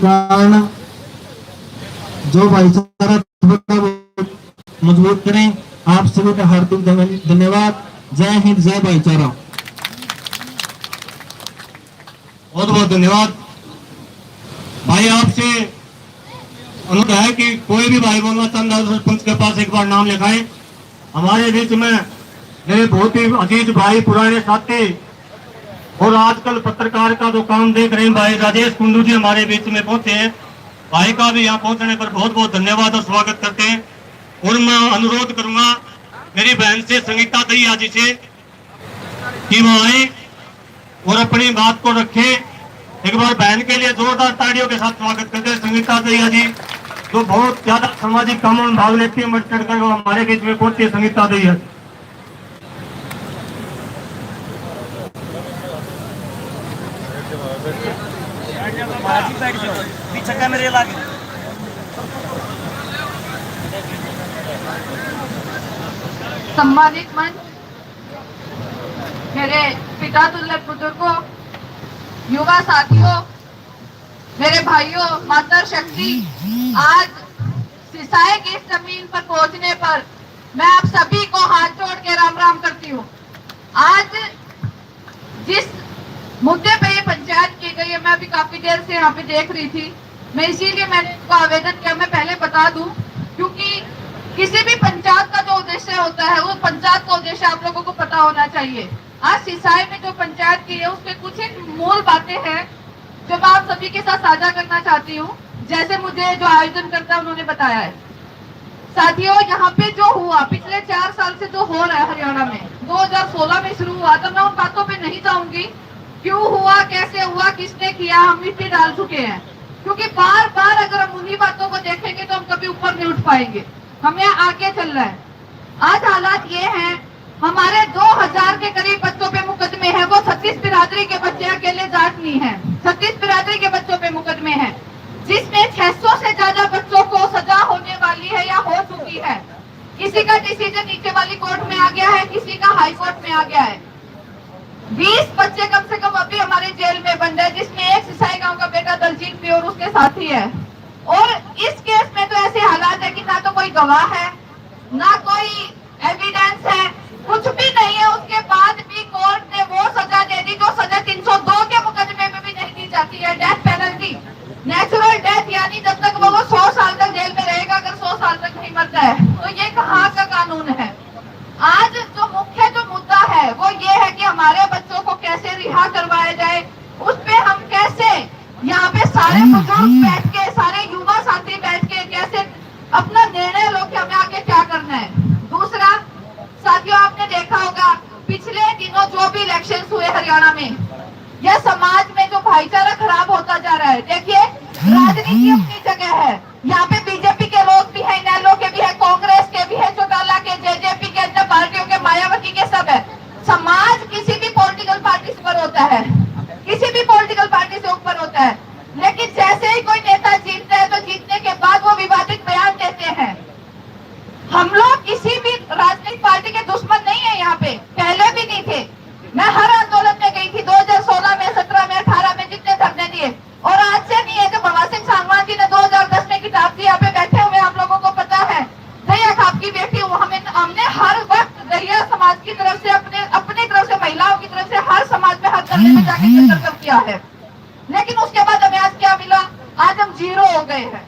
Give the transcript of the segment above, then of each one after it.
कारण जो भाईचारा मजबूत करें। आप सभी का हार्दिक धन्यवाद। जय हिंद, जय भाईचारा। बहुत बहुत धन्यवाद भाई। आपसे अनुरोध है कि कोई भी भाई बोलना चाहता है सरपंच के पास एक बार नाम लिखाएं। हमारे बीच में मेरे बहुत ही अजीज भाई, पुराने साथी और आजकल पत्रकार का जो काम देख रहे हैं भाई राजेश कुंडू जी हमारे बीच में पहुंचे हैं। भाई का भी यहाँ पहुंचने पर बहुत बहुत धन्यवाद और स्वागत करते हैं। और मैं अनुरोध करूंगा मेरी बहन से संगीता दहिया जी से कि वो आए और अपनी बात को रखे। एक बार बहन के लिए जोरदार तालियों के साथ स्वागत करते हैं संगीता दहिया जी, जो बहुत ज्यादा सामाजिक कामों में भाग लेती है। बढ़ चढ़कर वो हमारे बीच में पहुंची है संगीता दहिया। सम्मानित मंच, मेरे पिता तुल्य बुजुर्गों, युवा साथियों, मेरे भाइयों, माता शक्ति, आज सिसाई की इस जमीन पर पहुंचने पर मैं आप सभी को हाथ जोड़ के राम राम करती हूँ। आज जिस मुद्दे पे ये पंचायत की गई है, मैं अभी काफी देर से यहाँ पे देख रही थी, मैं इसीलिए मैंने इनको आवेदन किया। मैं पहले बता दूं, क्योंकि किसी भी पंचायत का जो उद्देश्य होता है, वो पंचायत का उद्देश्य आप लोगों को पता होना चाहिए। आज सिसाई में जो पंचायत की है, उसके कुछ एक मूल बातें हैं जो मैं आप सभी के साथ साझा करना चाहती हूँ, जैसे मुझे जो आयोजन करता है उन्होंने बताया है। साथियों, यहाँ पे जो हुआ पिछले 4 साल से जो हो रहा है हरियाणा में, 2016 में शुरू हुआ, तो मैं उन बातों पे नहीं जाऊंगी, क्यों हुआ, कैसे हुआ, किसने किया, हम मिट्टी डाल चुके हैं। क्योंकि बार बार अगर हम उन्हीं बातों को देखेंगे तो हम कभी ऊपर नहीं उठ पाएंगे, हमें आगे चलना है। आज हालात ये हैं, हमारे 2000 के करीब बच्चों पे मुकदमे हैं। वो 36 बिरादरी के बच्चे, अकेले जाट नहीं है, 36 बिरादरी के बच्चों पे मुकदमे हैं, जिसमें 600 से ज्यादा बच्चों को सजा होने वाली है या हो चुकी है। किसी का डिसीजन नीचे वाली कोर्ट में आ गया है, किसी का हाई कोर्ट में आ गया है। 20 बच्चे कम से कम अभी हमारे जेल में बंद है, जिसमें एक सिसाई गांव का बेटा दलजीत भी और उसके साथी है। और इस केस में तो ऐसे हालात है कि ना तो कोई गवाह है, ना कोई एविडेंस है, कुछ भी नहीं है। उसके बाद भी कोर्ट ने वो सजा दे दी जो सजा 302 के मुकदमे में भी नहीं दी जाती है, डेथ पेनल्टी, नेचुरल डेथ, यानी जब तक वो 100 साल तक जेल में रहेगा, अगर 100 साल तक नहीं मरता है। तो ये कहाँ का कानून है? आज जो मुख्य जो मुद्दा है वो ये है कि हमारे बच्चों को कैसे रिहा करवाया जाए, उस पे हम कैसे यहाँ पे सारे बुजुर्ग बैठ के, सारे युवा साथी बैठ के कैसे अपना निर्णय लो कि हमें आगे क्या करना है। दूसरा, साथियों, आपने देखा होगा पिछले दिनों जो भी इलेक्शंस हुए हरियाणा में, यह समाज में जो भाईचारा खराब होता जा रहा है। देखिए, राजनीति अपनी जगह है, यहाँ पे बीजेपी के लोग भी है, इनेलो के भी है, कांग्रेस के भी है, चौटाला के, जेजेपी के, अन्य पार्टियों के, मायावती के, सब है। समाज किसी भी पॉलिटिकल पार्टी से ऊपर होता है, किसी भी पॉलिटिकल पार्टी से ऊपर होता है। लेकिन जैसे ही कोई नेता जीतता है, तो जीतने के बाद वो विवादित बयान देते हैं। हम लोग किसी भी राजनीतिक पार्टी के दुश्मन नहीं है, यहाँ पे पहले भी नहीं थे। मैं हर आंदोलन में गई थी, 2016 में, 17 में, 18 में, जितने धरने दिए। और आज से नहीं है, जो भगवान सिंह सांगवान जी ने 2010 में किताब दी, यहाँ पे बैठे हुए आप लोगों को पता है, दहिया खाप की बेटी हूँ, हमने हर वक्त दहिया समाज की तरफ से, अपनी तरफ से, महिलाओं की तरफ से हर समाज में, हर धरने में जाके सर्कल किया है। लेकिन उसके बाद हमें आज क्या मिला? आज हम जीरो हो गए हैं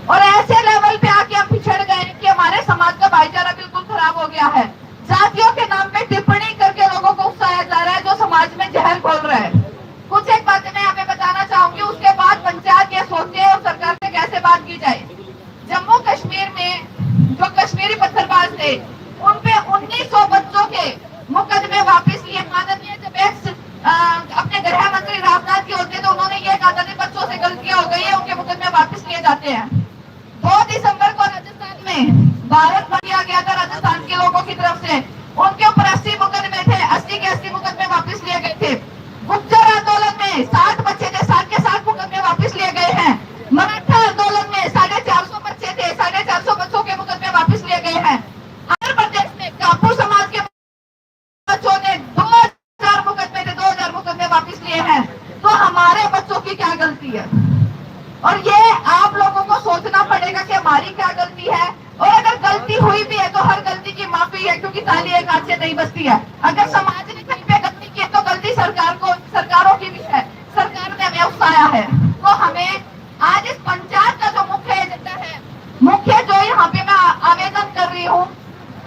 और ऐसे लेवल पे आके हम पिछड़ गए कि हमारे समाज का भाईचारा बिल्कुल खराब हो गया है। जातियों के नाम पे टिप्पणी करके लोगों को उकसाया जा रहा है, जो समाज में जहर घोल रहा है। कुछ एक बातें मैं यहाँ पे बताना चाहूंगी, उसके बाद पंचायत ये सोचे और सरकार से कैसे बात की जाए। जम्मू कश्मीर में जो कश्मीरी पत्थरबाज थे, उन पे 1900 बच्चों के मुकदमे वापिस लिए। माननीय जब अपने गृह मंत्री राजनाथ जी होते तो उन्होंने ये कहा था कि बच्चों से गलतियां हो गई है, उनके मुकदमे वापिस लिए जाते हैं। 2 दिसंबर को राजस्थान में भारत बंद किया गया था राजस्थान के लोगों की तरफ से, उनके ऊपर 80 मुकदमे थे, 80 के 80 मुकदमे वापिस लिए गए थे। गुज्जर आंदोलन में 60 बच्चे थे, 60 के 60 मुकदमे वापिस लिए गए हैं। मराठा आंदोलन में 450 बच्चे थे, 450 बच्चों के मुकदमे वापिस लिए गए हैं। आंध्र प्रदेश में कापू समाज के बच्चों ने 2000 मुकदमे थे, 2000 मुकदमे वापिस लिए हैं। तो हमारे बच्चों की क्या गलती है? और ये आप लोगों को सोचना पड़ेगा कि हमारी क्या गलती है, और अगर गलती हुई भी है तो हर गलती की माफी है, क्योंकि ताली एक हाथ से नहीं बजती है। अगर समाज ने कहीं पे गलती की है तो गलती सरकारों की भी है, सरकार ने हमें उकसाया है। तो हमें आज इस पंचायत का जो मुख्य एजेंडा है, मुख्य जो यहाँ पे मैं आवेदन कर रही हूँ,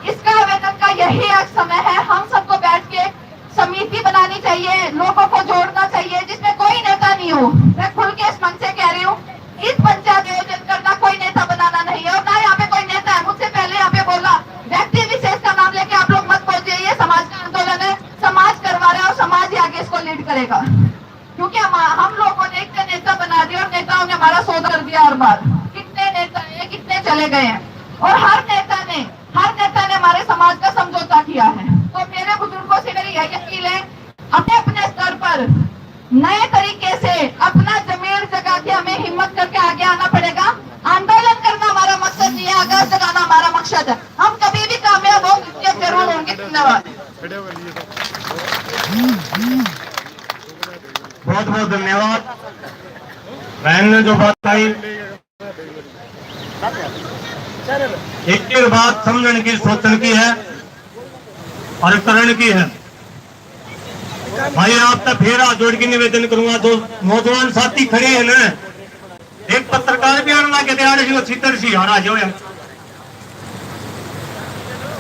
इसका आवेदन का यही एक समय है, हम सबको बैठ के समिति बनानी चाहिए, लोगों को जोड़ना चाहिए, जिसमें कोई नेता नहीं हो। मैं खुल के इस मंच से कह रही हूँ, इस पंचायत आयोजन करना कोई नेता बनाना नहीं है, और ना यहाँ पे कोई नेता है। मुझसे पहले यहाँ पे बोला, व्यक्ति विशेष का नाम लेके आप लोग मत बोलिए, ये समाज का आंदोलन है, समाज करवा रहा है और समाज ही आगे इसको लीड करेगा। क्योंकि हम लोगों ने एक नेता बना दिया और नेताओं ने हमारा सौदा कर दिया हर बार। कितने नेता है, कितने चले गए हैं, और हर नेता ने हमारे समाज का समझौता किया है। तो मेरे बुजुर्गों से मेरी यही अपील है, अपने अपने स्तर पर नए तरीके से अपना जमीन जगा के हमें हिम्मत करके आगे आना पड़ेगा। आंदोलन करना हमारा मकसद नहीं है, आगाज जगाना हमारा मकसद है। हम कभी भी कामयाब होंगे, जरूर होंगे। धन्यवाद। बहुत बहुत धन्यवाद। बहन ने जो बात कही, एक बात समझने की, सोचने की है और करण की है। भाई आप तक फिर हाथ जोड़ के निवेदन करूंगा, जो नौजवान साथी खड़े हैं ना, एक पत्रकार भी आना के तैयार है, चित्र सी हारा जो है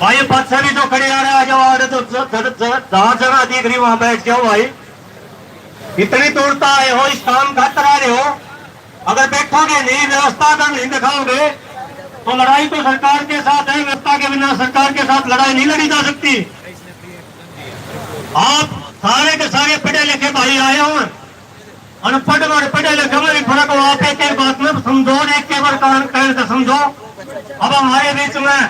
भाई, पद भी जो खड़े आ रहे आ जाओ, आ रहे तो जहां जगह दिख रही वहां बैठ जाओ। भाई इतनी दूरता आए हो, इस काम खातर आ रहे हो, अगर बैठोगे नहीं, व्यवस्था अगर नहीं दिखाओगे तो लड़ाई तो सरकार के साथ है। व्यवस्था के बिना सरकार के साथ लड़ाई नहीं लड़ी जा सकती। आप सारे के सारे पढ़े लिखे भाई आए हो, अनपढ़ और पढ़े लिखे में भी फर्क हो। आप एक एक बात में समझो, एक के बार कहने से समझो। अब हमारे बीच में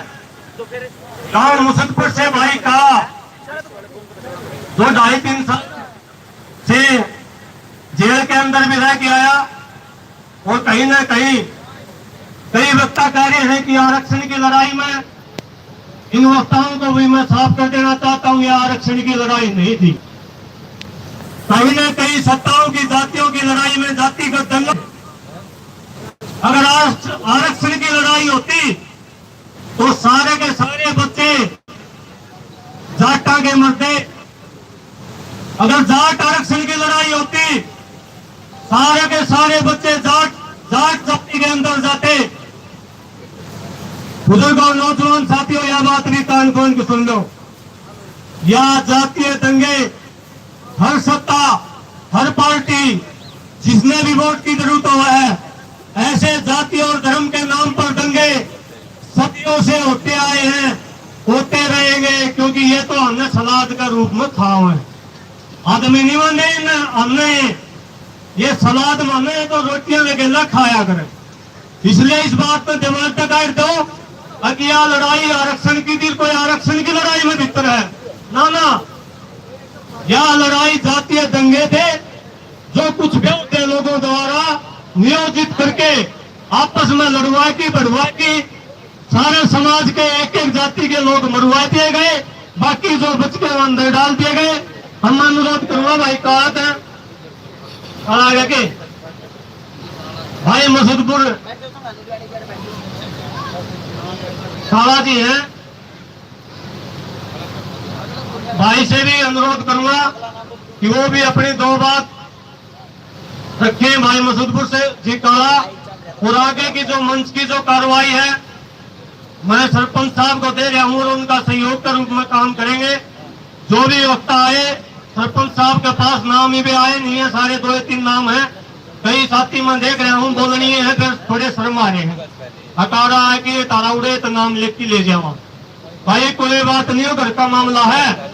गांव मुसदपुर से भाई का जो 2.5-3 साल से जेल के अंदर भी रह के आया, और कहीं ना कहीं कई वक्ता कह रहे हैं कि आरक्षण की लड़ाई में, इन वक्ताओं को भी मैं साफ कर देना चाहता हूं, यह आरक्षण की लड़ाई नहीं थी। कहीं ना कहीं सत्ताओं की, जातियों की लड़ाई में जातिगत दंगल, अगर आरक्षण की लड़ाई होती तो सारे के सारे बच्चे जाटा के मरते। अगर जाट आरक्षण की लड़ाई होती, सारे के सारे बच्चे जाट जाति के अंदर जाते। बुजुर्ग और नौजवान साथियों, यह बात भी कान खोल के सुन लो, यह जातीय दंगे, हर सत्ता, हर पार्टी जिसने भी वोट की जरूरत हुआ है, ऐसे जाति और धर्म के नाम पर दंगे सदियों से होते आए हैं, होते रहेंगे, क्योंकि ये तो हमने सलाद का रूप में खाओ है। आदमी नहीं माने हमने ये सलाद माने तो रोटियां वगैरह खाया करें। इसलिए इस बात पर दिमाग तक काट दो कि यह लड़ाई आरक्षण की थी, कोई आरक्षण की लड़ाई में भीतर है ना, यह लड़ाई जातीय दंगे थे, जो कुछ बेवकूफ लोगों द्वारा नियोजित करके आपस में लड़वा की सारे समाज के एक एक जाति के लोग मरवा दिए गए, बाकी जो बच के अंदर डाल दिए गए। हम अनुरोध करूंगा भाई कहा है आगे के भाई मसूदपुर काला जी हैं, भाई से भी अनुरोध करूंगा कि वो भी अपनी 2 बात रखें भाई मसूदपुर से जी काला। और आगे की जो मंच की जो कार्रवाई है, मैं सरपंच साहब को दे रहा हूं और उनका सहयोग के रूप में काम करेंगे। जो भी वक्ता आए, सरपंच साहब के पास नाम ही भी आए नहीं है, सारे 2-3 नाम है। कई साथी मैं देख रहा हूँ बोलनी है, फिर थोड़े शर्म आ रहे हैं, हटा रहा है कि तारा उड़े तो नाम लिख के ले जावा। भाई कोई बात नहीं हो, घर का मामला है,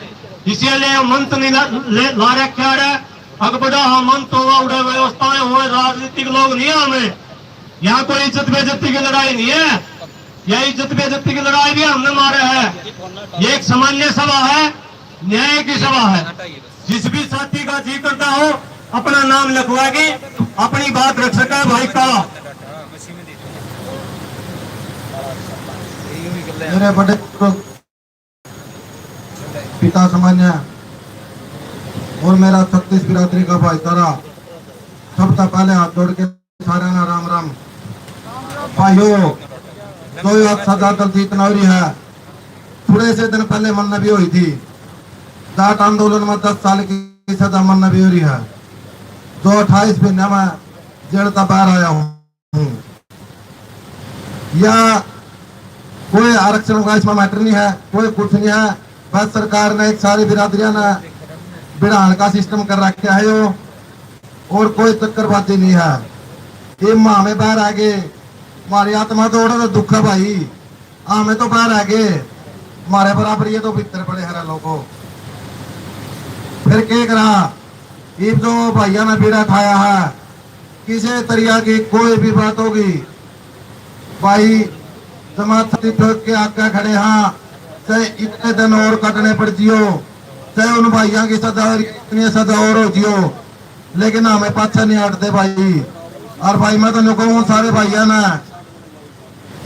इसीलिए मंच नहीं ला रखा है। अकबड़ा हाँ मंच होगा, उड़े व्यवस्थाएं हो, राजनीतिक लोग नहीं है हमें। यहाँ कोई इज्जत बेइज्जती की लड़ाई नहीं है, यह इज्जत बेइज्जती की लड़ाई भी हमने मारे है। ये एक सामान्य सभा है, न्याय की सभा है। जिस भी साथी का जी करता हो अपना नाम लिखवा के अपनी बात रख सका भाई का। मेरे बड़े पिता सामान्य और मेरा 36 बिरादरी का भाईचारा, सबसे पहले हाथ जोड़ के सारे राम भाइयों, जो सजा दलजीत नौरी है, थोड़े से दिन पहले मन भी हुई थी। जाट आंदोलन में 10 साल की सजा मन भी हो रही है। जो 28 महीने में जेल तक बाहर आया हूँ। या कोई आरक्षण का इसमें मैटर नहीं है, कोई कुछ नहीं है। बस सरकार ने एक सारी बिरादरियां ने बिड़ान का सिस्टम कर रखा है यो, और कोई चक्करबाजी नहीं है। ये माँ में बाहर आ गए, हमारी आत्मा तो तो दुख है भाई। हमें तो बाहर आ गए, हमारे बराबर ये तो भीतर पड़े हर लोगों। फिर क्या करा, ये जो भैया ने बीड़ा खाया है, किसी तरीका की कोई भी बात होगी भाई, जमात ठोक के आके खड़े हाँ, चाहे इतने दिन और कटने पड़ जियो, चाहे उन भाइयों की सजा इतनी सजा और हो जियो, लेकिन हमें पाछा नहीं हटते भाई। और भाई मैं तो कहूँ सारे भाइयों ने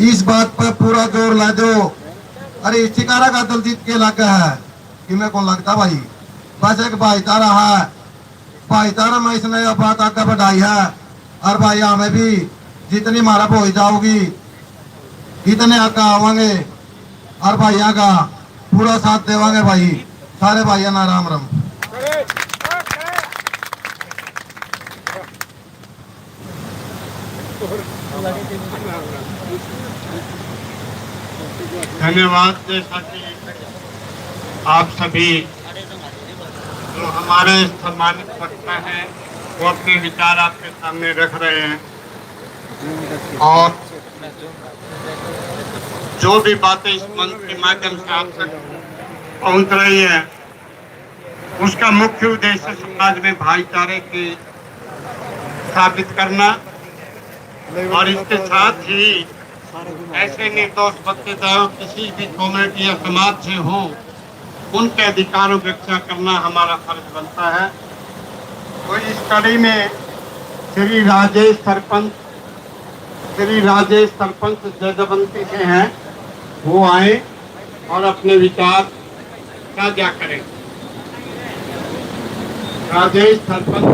इस बात पर पूरा जोर ला दो। अरे शिकारा का दलजीत के इलाका है कि मेरे को लगता भाई, बस एक भाईचारा है, भाईचारा में इसने यह बात आगे बढ़ाई है। और भाई हमें भी जितनी मारा हो जाओगी इतने आगे आवांगे और भाइयों का पूरा साथ देवांगे भाई। सारे भाइयों ना राम राम। धन्यवाद। जैसा कि आप सभी जो हमारे सम्मानित वक्ता हैं वो अपने विचार आपके सामने रख रहे हैं, और जो भी बातें इस मंच के माध्यम से आप तक पहुंच रही है, उसका मुख्य उद्देश्य समाज में भाईचारे की स्थापित करना, और इसके साथ ही ऐसे निर्दोष बच्चे चाहे किसी भी कम्युनिटी या समाज से हो, उनके अधिकारों की रक्षा करना हमारा फर्ज बनता है। तो इस कड़ी में श्री राजेश सरपंच जजवंती से हैं, वो आए और अपने विचार साझा करें। राजेश सरपंच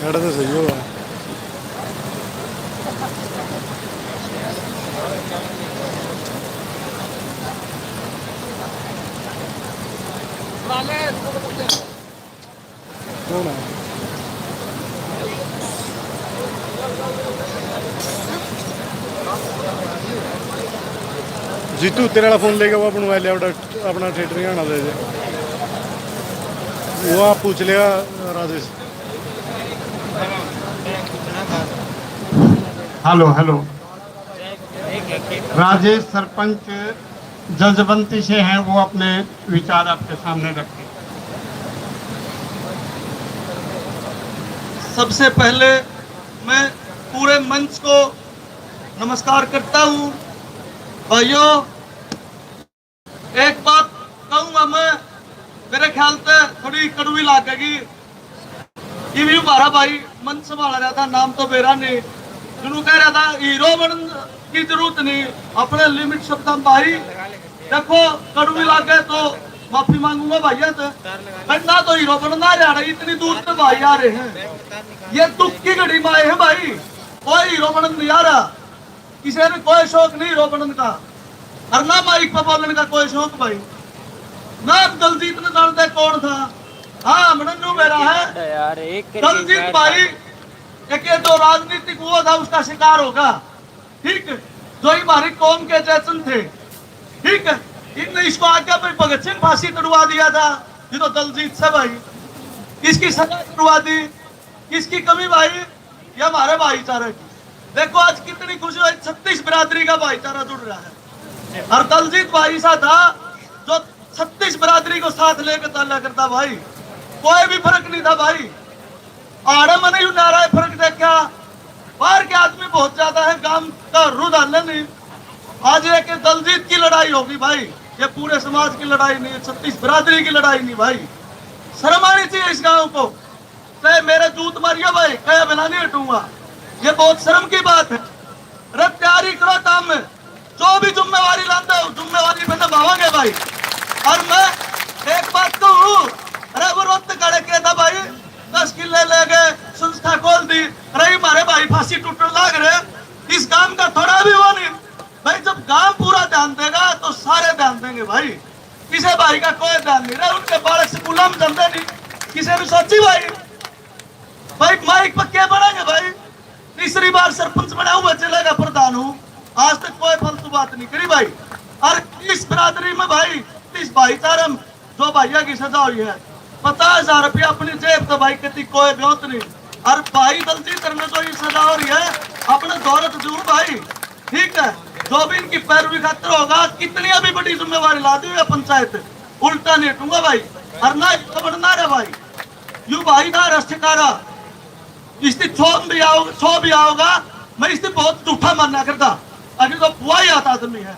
तो सही होगा। कौन है? जीतू तेरे वाला फोन लेके वो अपना मोबाइल अपना थिएटर नहीं आना दे, वो आप पूछ लेगा राजेश। हेलो राजेश सरपंच जजवंती से हैं, वो अपने विचार आपके सामने रखें। सबसे पहले मैं पूरे मंच को नमस्कार करता हूँ। भाइयों, एक बात कहूँगा मैं, मेरे ख्याल से थोड़ी कड़वी लागेगी। ये भी हमारा भाई मंच संभाल रहा था, नाम तो मेरा नहीं, जिन्होंने कह रहा था हीरो बन की जरूरत नहीं, अपने लिमिट शब्द भाई। देखो कड़वी लागे तो माफी मांगूंगा भैया से, बनना तो हीरो बनना रहा है, इतनी दूर से भाई आ रहे हैं, ये दुख की घड़ी में आए हैं भाई। कोई हीरो बनन नहीं आ रहा, किसी ने कोई शौक नहीं हीरो बनन का, और ना माइक पर बोलने का कोई शौक भाई। ना दलजीत ने जानते कौन था, हाँ मनू मेरा है दलजीत भाई, एक ये जो राजनीतिक हुआ था उसका शिकार होगा, ठीक है, जो हमारी कौम के जैसन थे, ठीक है, इनने इसको आगे पर भगत सिंह फांसी तड़वा दिया था, ये तो दलजीत से भाई, किसकी सजा तड़वा दी, किसकी कमी भाई, ये हमारे भाईचारे की। देखो आज कितनी खुशी हुई, 36 बिरादरी का भाईचारा जुड़ रहा है, और दलजीत भाई सा था जो 36 बिरादरी को साथ लेकर चला करता भाई, कोई भी फर्क नहीं था भाई। आड़े में नहीं नारा है फर्क देखा, बाहर के आदमी बहुत ज्यादा है, गांव का रू डालने नहीं। आज एक दलजीत की लड़ाई होगी भाई, ये पूरे समाज की लड़ाई नहीं है, 36 बिरादरी की लड़ाई नहीं भाई। शर्म आनी चाहिए इस गांव को, चाहे मेरे जूत मारिया भाई, कहे बिना नहीं हटूंगा, ये बहुत शर्म की बात है। अरे तैयारी करो काम में, जो भी जिम्मेवारी लाते हो जिम्मेवारी पे निभावांगे भाई। और मैं एक बात कहूँ, अरे वो रोते खड़े किया था भाई, 10 किले ले गए, संस्था खोल दी, अरे हमारे भाई फांसी टूटने लग रहे, इस काम का थोड़ा भी वो नहीं भाई। जब गांव पूरा ध्यान देगा तो सारे ध्यान देंगे भाई, किसी भाई का कोई ध्यान नहीं रहा, उनके बालक स्कूलों में चलते नहीं, किसी ने सोची भाई माइक पर क्या बनाएंगे भाई। तीसरी बार सरपंच बना हुआ, चलेगा प्रधान हूँ, आज तक कोई फालतू बात नहीं करी भाई। और इस बिरादरी में भाई, इस भाईचारे में जो भैया की सजा हुई है, 50,000 रुपया अपनी जेब तो भाई कहती कोई ब्योत नहीं। और भाई दलजीत में जो ये सजा हो रही है, अपने दौलत दूर भाई, ठीक है, जो भी इनकी पैरवी खातर होगा, कितनी अभी बड़ी जिम्मेवारी ला दी है पंचायत, उल्टा नहीं हटूंगा भाई। और ना बनना रहा भाई, यू भाई ना रस्टिकारा, इसकी छो भी आओगा, मैं इससे बहुत झूठा मानना करता, अभी तो बुआ ही आता आदमी है।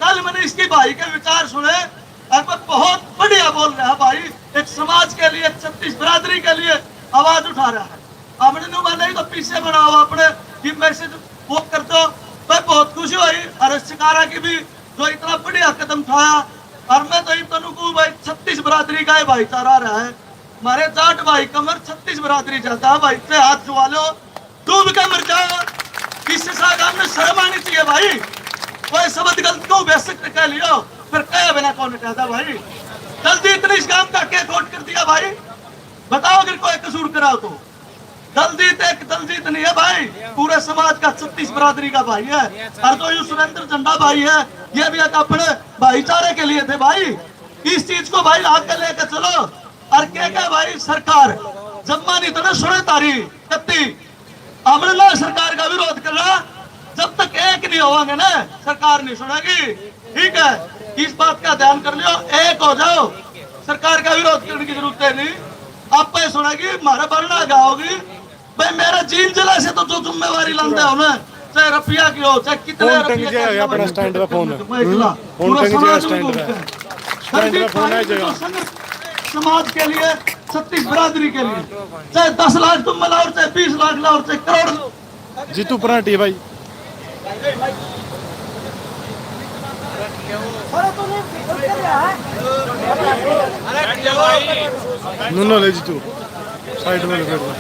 कल मैंने इसकी भाई के विचार सुने, और मैं बहुत बढ़िया बोल रहा है भाई, एक समाज के लिए, 36 बिरादरी के लिए आवाज उठा रहा है। हमने नहीं तो पीछे बनाओ अपने मैसेज वो कर दो, मैं बहुत खुशी हुई। और शिकारा की भी जो इतना बढ़िया कदम उठाया, और मैं तो इन तनु भाई 36 बिरादरी का भाईचारा रहा है, हमारे जाट भाई कमर 36 बिरादरी जाता है भाई, से हाथ छुआ लो, डूब के मर जाओ, किसी साहब में शर्म आनी चाहिए भाई। कोई शब्द गलत को बेसिक कह लियो, फिर कहे बिना कौन कहता भाई। दलजीत ने इस काम का क्या कोट कर दिया भाई, बताओ अगर कोई कसूर कराओ तो। दलजीत एक दलजीत नहीं है भाई, पूरे समाज का 36 बिरादरी का भाई है। और जो ये सुरेंद्र झंडा भाई है, ये भी एक अपने भाईचारे के लिए थे भाई, इस चीज को भाई आगे लेकर चलो। और क्या भाई, सरकार जब मानी तो ना सुने तारी कत्ती, हमने ना सरकार का विरोध कर रहा, जब तक एक नहीं होंगे ना सरकार नहीं सुनेगी, ठीक है, इस बात का ध्यान कर लियो, एक हो जाओ, सरकार का विरोध करने की जरूरत है नहीं, आप पे सुनेगी, हमारा बढ़ना गाओगी भाई। मेरा जीन जिला से तो जो जिम्मेवारी लाते हो ना, चाहे रुपया की हो, चाहे कितने रुपया, अपना स्टैंड का फोन समाज के लिए, 36 बिरादरी के लिए, चाहे 10 लाख तुम मिलाओ, चाहे 20 लाख लाओ, चाहे करोड़। जीतू पराठी भाई, नुनो ले जीतू साइड में लगा दो।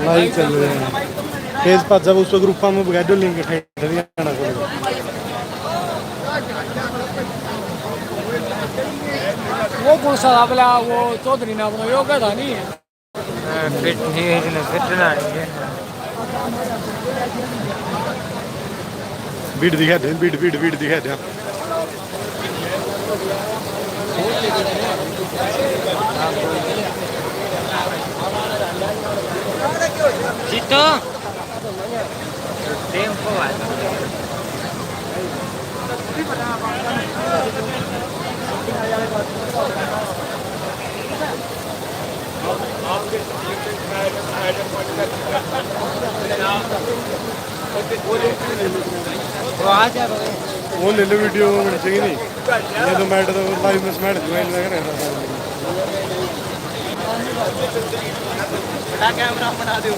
लाइव चल रहे हैं फेस पास, जब उस ग्रुप में बगैर लिंक हरियाणा को वो कौन सा अपना वो चौधरी ने अपना योगा था नहीं फिट नहीं है, फिट ना है। बीट दिखा दे, बीट बीट बीट दिखा दे। Situ. Tempo aja. वो आजा वो ले लो वीडियो में चाहिए नहीं, ये तो मैट तो लाइव में मैट ज्वाइन लग रहा था। बड़ा कैमरा बना दो।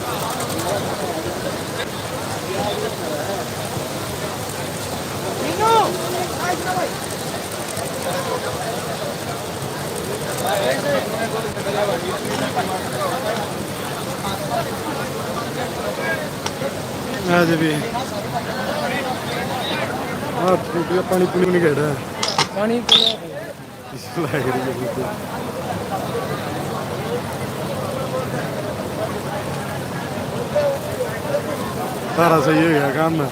आज भी हाँ टूटिया पानी पुनी नहीं कह रहा है, पानी लग रही है बिल्कुल। सारा सही हो गया काम में,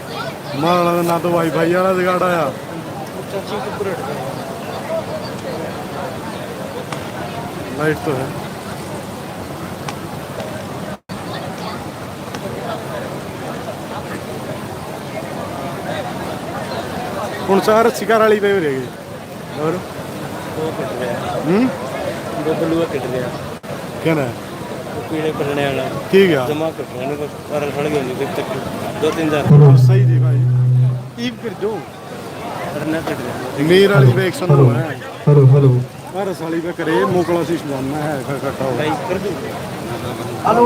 हमारा ना तो वाईफाई वाला जुगाड़ आया। लाइट तो है। कौन सा शिकार वाली पे रहेगी और बबलुआ कट गया क्या ना पीड़े करने वाला ठीक है जमा कर रहे हैं कारण खड़ गए जब तक 2-3 तो सही थी भाई ईब कर दो करना कट गया मेरा वाली पे एक्शन हो है। हेलो हेलो हर साली पे करे मोकला शीश जानना है इकट्ठा हो। भाई कर दूं हेलो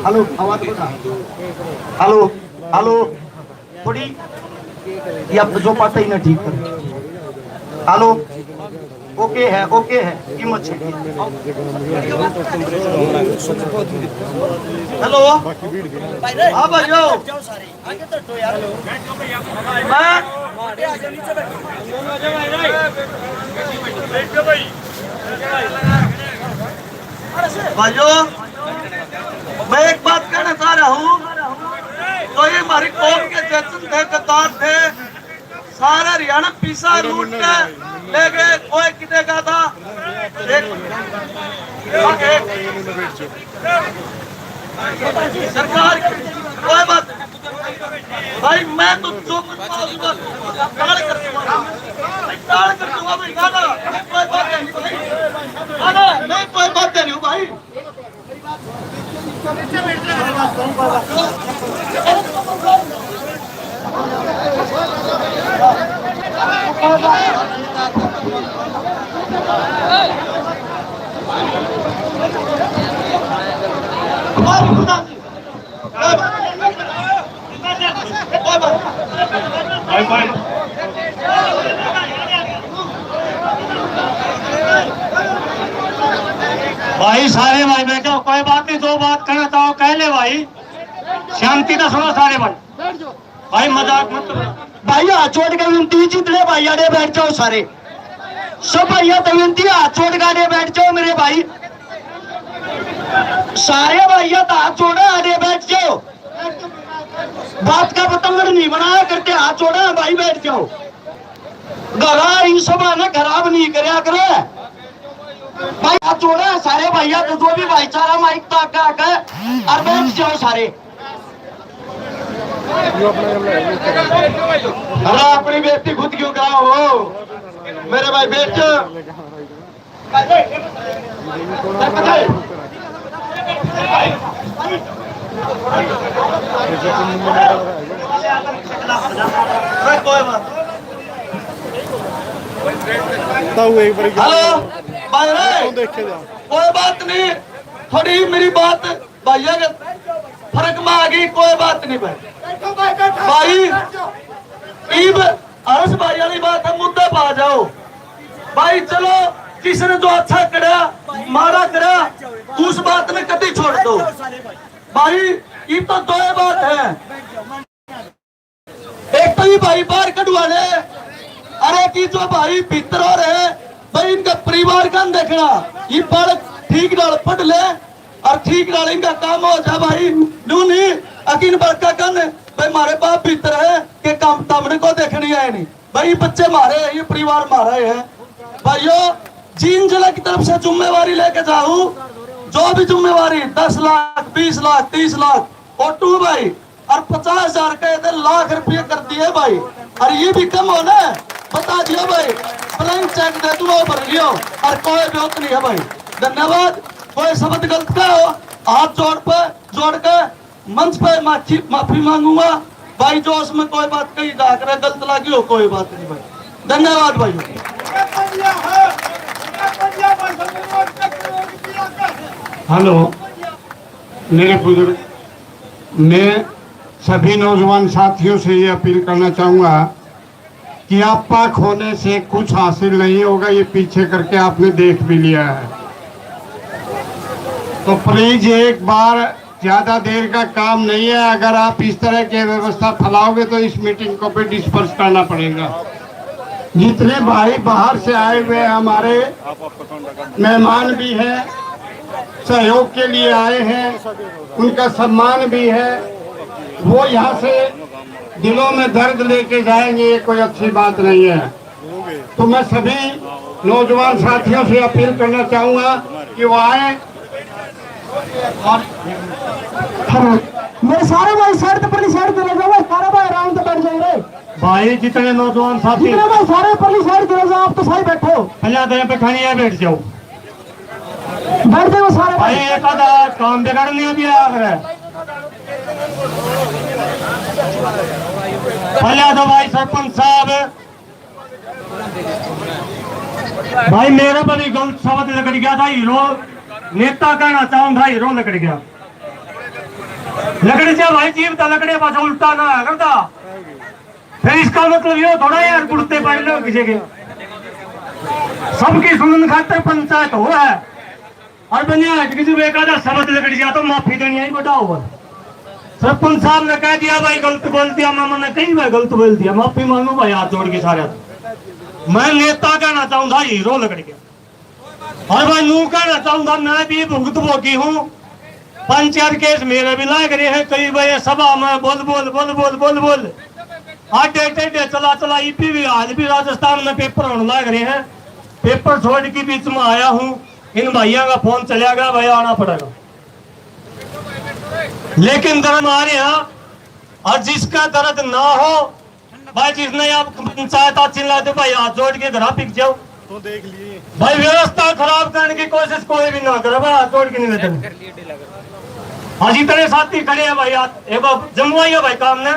हेलो आवाज बता हेलो हेलो थोड़ी ये अब जो पाता ही ना ठीक कर हेलो ओके है कीमत है हेलो बाकी भीड़ भी हाँ भाइयों भाइयों मैं एक बात कहना चाह रहा हूँ, तो ये हमारी कौम के जैसन थे कतार थे, सारा हरियाणा पीसा लूट के ले गए, कोई कितने का था सरकार कोई बात भाई, मैं तो जो टाल कर दूंगा भाई, गाना कोई बात नहीं भाई, गाना नहीं कोई बात नहीं भाई। भाई सारे भाई बैठो, कोई बात नहीं, दो बात कहना चाहो कह ले भाई, शांति तो सुनो सारे भाई मजाक मत करो भाई हाथ छोड़ के विनती जितने भाई आड़े बैठ जाओ, सारे सब भैया तो विनती हाथ छोड़ के आड़े बैठ जाओ मेरे भाई, सारे भैया तो हाथ छोड़े आड़े बैठ जाओ, बात का पतंगड़ नहीं बनाया करते, हाथ छोड़े भाई बैठ जाओ, घरा इस सभा ने खराब नहीं करया करे भाई, हाथ छोड़े सारे भैया तो जो भी भाईचारा माइक तक आके और बैठ जाओ सारे। अरे अपनी बेटी खुद क्यों कराओ हो मेरे भाई, बैठ एक बार हेलो देखे जाओ, कोई बात नहीं, थोड़ी मेरी बात भैया के फर्क में आ गई, कोई बात नहीं भाई ईब अरस भाई वाली बात है, मुद्दे पा जाओ भाई, चलो किसने जो अच्छा करा मारा करा उस बात में कभी छोड़ दो भाई, ये तो दो बात है, एक तो ये भाई बाहर कटवाने, अरे की जो भाई भीतर हो रहे भाई, इनका परिवार का देखना, ये पढ़ ठीक नाल पढ़ ले और ठीक डालेंगे का काम हो जा भाई। नू नहीं अकीन बरका कन भाई मारे बाप भीतर है कि काम तमने को देखनी है नहीं भाई, बच्चे मारे हैं, ये परिवार मारा है भाइयों। जीन जिला की तरफ से जिम्मेवारी लेके जाऊं, जो भी जिम्मेवारी 10 लाख 20 लाख 30 लाख और टू भाई और 50,000 के लाख रुपये कर दिए भाई। और ये भी कम हो ना, बता दियो भाई, ब्लैंक चेक दे दूंगा भर लियो और कोई बात नहीं है भाई। धन्यवाद। कोई शब्द गलत का हो हाथ जोड़ के मंच पे माफी मांगूंगा भाई, जो उसमें कोई बात कही जाकर गलत लगी हो कोई बात नहीं भाई। धन्यवाद भाई। हेलो मेरे बुजुर्ग, मैं सभी नौजवान साथियों से ये अपील करना चाहूँगा कि आप पाक होने से कुछ हासिल नहीं होगा, ये पीछे करके आपने देख भी लिया है। तो प्लीज एक बार, ज़्यादा देर का काम नहीं है, अगर आप इस तरह की व्यवस्था फैलाओगे तो इस मीटिंग को भी डिस्पर्स करना पड़ेगा। जितने भाई बाहर से आए हुए हमारे मेहमान भी हैं, सहयोग के लिए आए हैं, उनका सम्मान भी है, वो यहाँ से दिलों में दर्द लेके जाएंगे, ये कोई अच्छी बात नहीं है। तो मैं सभी नौजवान साथियों से अपील करना चाहूँगा कि वो आए और मेरे सारे भाई साइड पर साइड चले जाओ, सारे भाई आराम से बैठ जाएंगे। भाई जितने नौजवान साथी जितने भाई सारे पर साइड चले जाओ, आप तो सही बैठो, पहले दे पे खानी है, बैठ जाओ, बैठ जाओ सारे भाई। भाई। एक आधा काम बिगाड़ने भी आगे पहले तो भाई सरपंच साहब, भाई मेरे पर भी गलत शब्द लग गया था, हीरो नेता कहना चाहूँ था, हीरो लग गया, लकड़ी से भाई जीव था, लकड़ी पास उल्टा ना करता, फिर इसका मतलब ये थोड़ा यार कुर्ते पहन लो किसी के, सबकी सुनने खातर पंचायत हो है और बनिया किसी बेकायदा शब्द लकड़ी जा तो माफी देनी है बेटा होगा। सरपंच साहब ने कह दिया भाई गलत बोल दिया, मैंने कहीं भाई गलत बोल दिया, माफी मांगू भाई हाथ जोड़ के सारे। मैं नेता कहना चाहूंगा, हीरो लकड़ी के, और भाई नू कहना चाहूंगा, मैं भी भुगत भोगी हूँ, पंचायत केस मेरे भी लाग रहे हैं, कई भाई सभा में बोल बोल बोल बोल बोल बोल आटे टेढ़े चला चला, ईपी भी आज भी राजस्थान में पेपर होने लग रहे हैं, पेपर छोड़ के बीच में आया हूँ, इन भैया का फोन चला गया, भाई आना पड़ेगा, लेकिन दर्द हमारे यहाँ, और जिसका दर्द ना हो भाई, जिसने आप पंचायत चिल्लाते भाई हाथ जोड़ के घर पिक जाओ, तो देख लिए भाई व्यवस्था खराब करने की कोशिश कोई भी ना करे, भाई हाथ जोड़ के नहीं लेते। आज इतने साथी खड़े हैं भाई, एक बार जम्मू आइए भाई काम ने,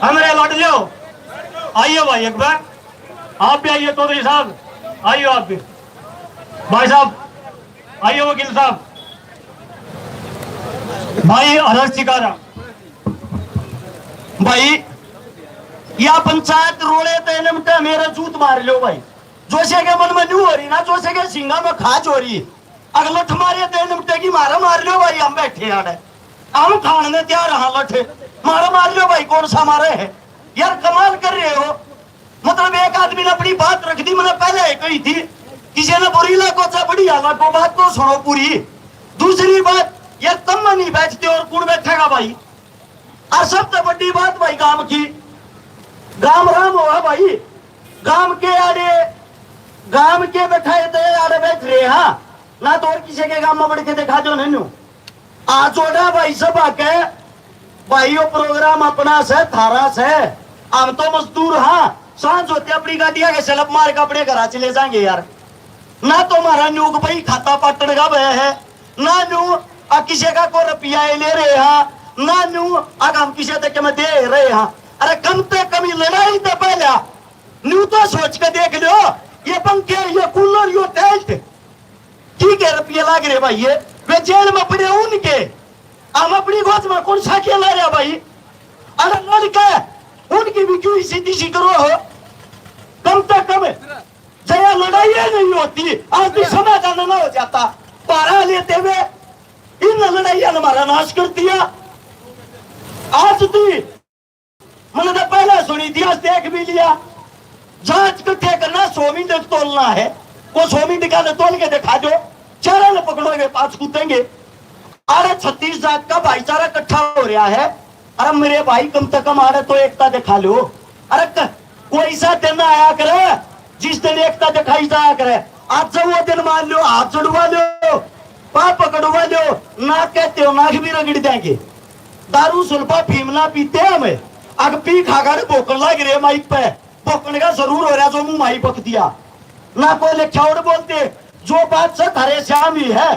हमारे लौट जाओ, आइए भाई एक बार, आप भी आइए, चौधरी साहब आइए, आप भी भाई साहब आइए, वकील साहब, भाई हर्ष चिकारा भाई, या पंचायत रोड़े ते मेरे जूत मार लो भाई, जोशे के मन में न्यू हो रही ना, जोशे के सिंगा में खाज हो रही, अगला तुम्हारे ते निमटे की मारा मार लो भाई, हम बैठे यार हम खाने तैयार, हाँ लठे मारा मार लो भाई, कौन सा मारे है यार, कमाल कर रहे हो। मतलब एक आदमी ने अपनी बात रख दी, मैंने पहले कही थी, किसी ने बुरी लागो चाहे बड़ी लागो, बात तो सुनो पूरी। दूसरी बात यार, तुम नहीं बैठते और कौन बैठेगा भाई, और सबसे बड़ी बात भाई गांव की, गांव राम हुआ भाई, गांव के आड़े गांव के बैठाए थे आड़े बैठ रहे, हाँ ना तो और किसी के गांव में बढ़ के देखा जो नहीं आ जोड़ा भाई, सब आके भाई वो प्रोग्राम अपना से थारा से, हम तो मजदूर, हाँ सांझ होते अपनी गाड़िया के सलप मार के अपने घर चले जाएंगे यार, ना तो हमारा न्यूक भाई खाता पटन का भय है, ना न्यू किसी का को रुपया ले रहे हैं, ना न्यू अगर हम किसी तक में दे रहे हैं, अरे कम से कम लड़ाई तो पहले न्यू तो सोच के देख लो, ये पंखे ये कूलर ये टेंट ठीक है, रुपये लाग रहे भाई, ये वे जेल में पड़े उनके, हम अपनी गोद में कौन सा खेला रहे भाई, अरे लड़का उनकी भी क्यों सीधी सी करो हो, कम से कम जया लड़ाई नहीं होती, आज भी समाधान ना हो जाता, पारा लेते हुए इन लड़ाइया ने हमारा नाश कर दिया। आज भी मैंने तो पहले सुनी थी, आज देख भी लिया, जांच कट्ठे करना 100 मिनट तोलना है, वो 100 मिनट का तोल के दिखा दो, चारा न पकड़ोगे पांच कूदेंगे, अरे 36 जात का भाईचारा इकट्ठा हो रहा है। अरे मेरे भाई कम से कम आड़े तो एकता दिखा लो। अरे कोई सा दिन आया करे जिस दिन एकता दिखाई जाया करे। आज जब वो दिन मान लो, हाथ जुड़वा लो, पाप पकड़वा लो, नाक कहते हो नाक भी रगड़ देंगे। दारू सुल्फा फीमना पीते हैं हमें, अग पी खाकर भोकन लग रहे माइक पे, भोकन का जरूर हो रहा जो मुंह माई पक दिया ना कोई लेख्यावड़ बोलते। जो बात से थारे श्याम ही है,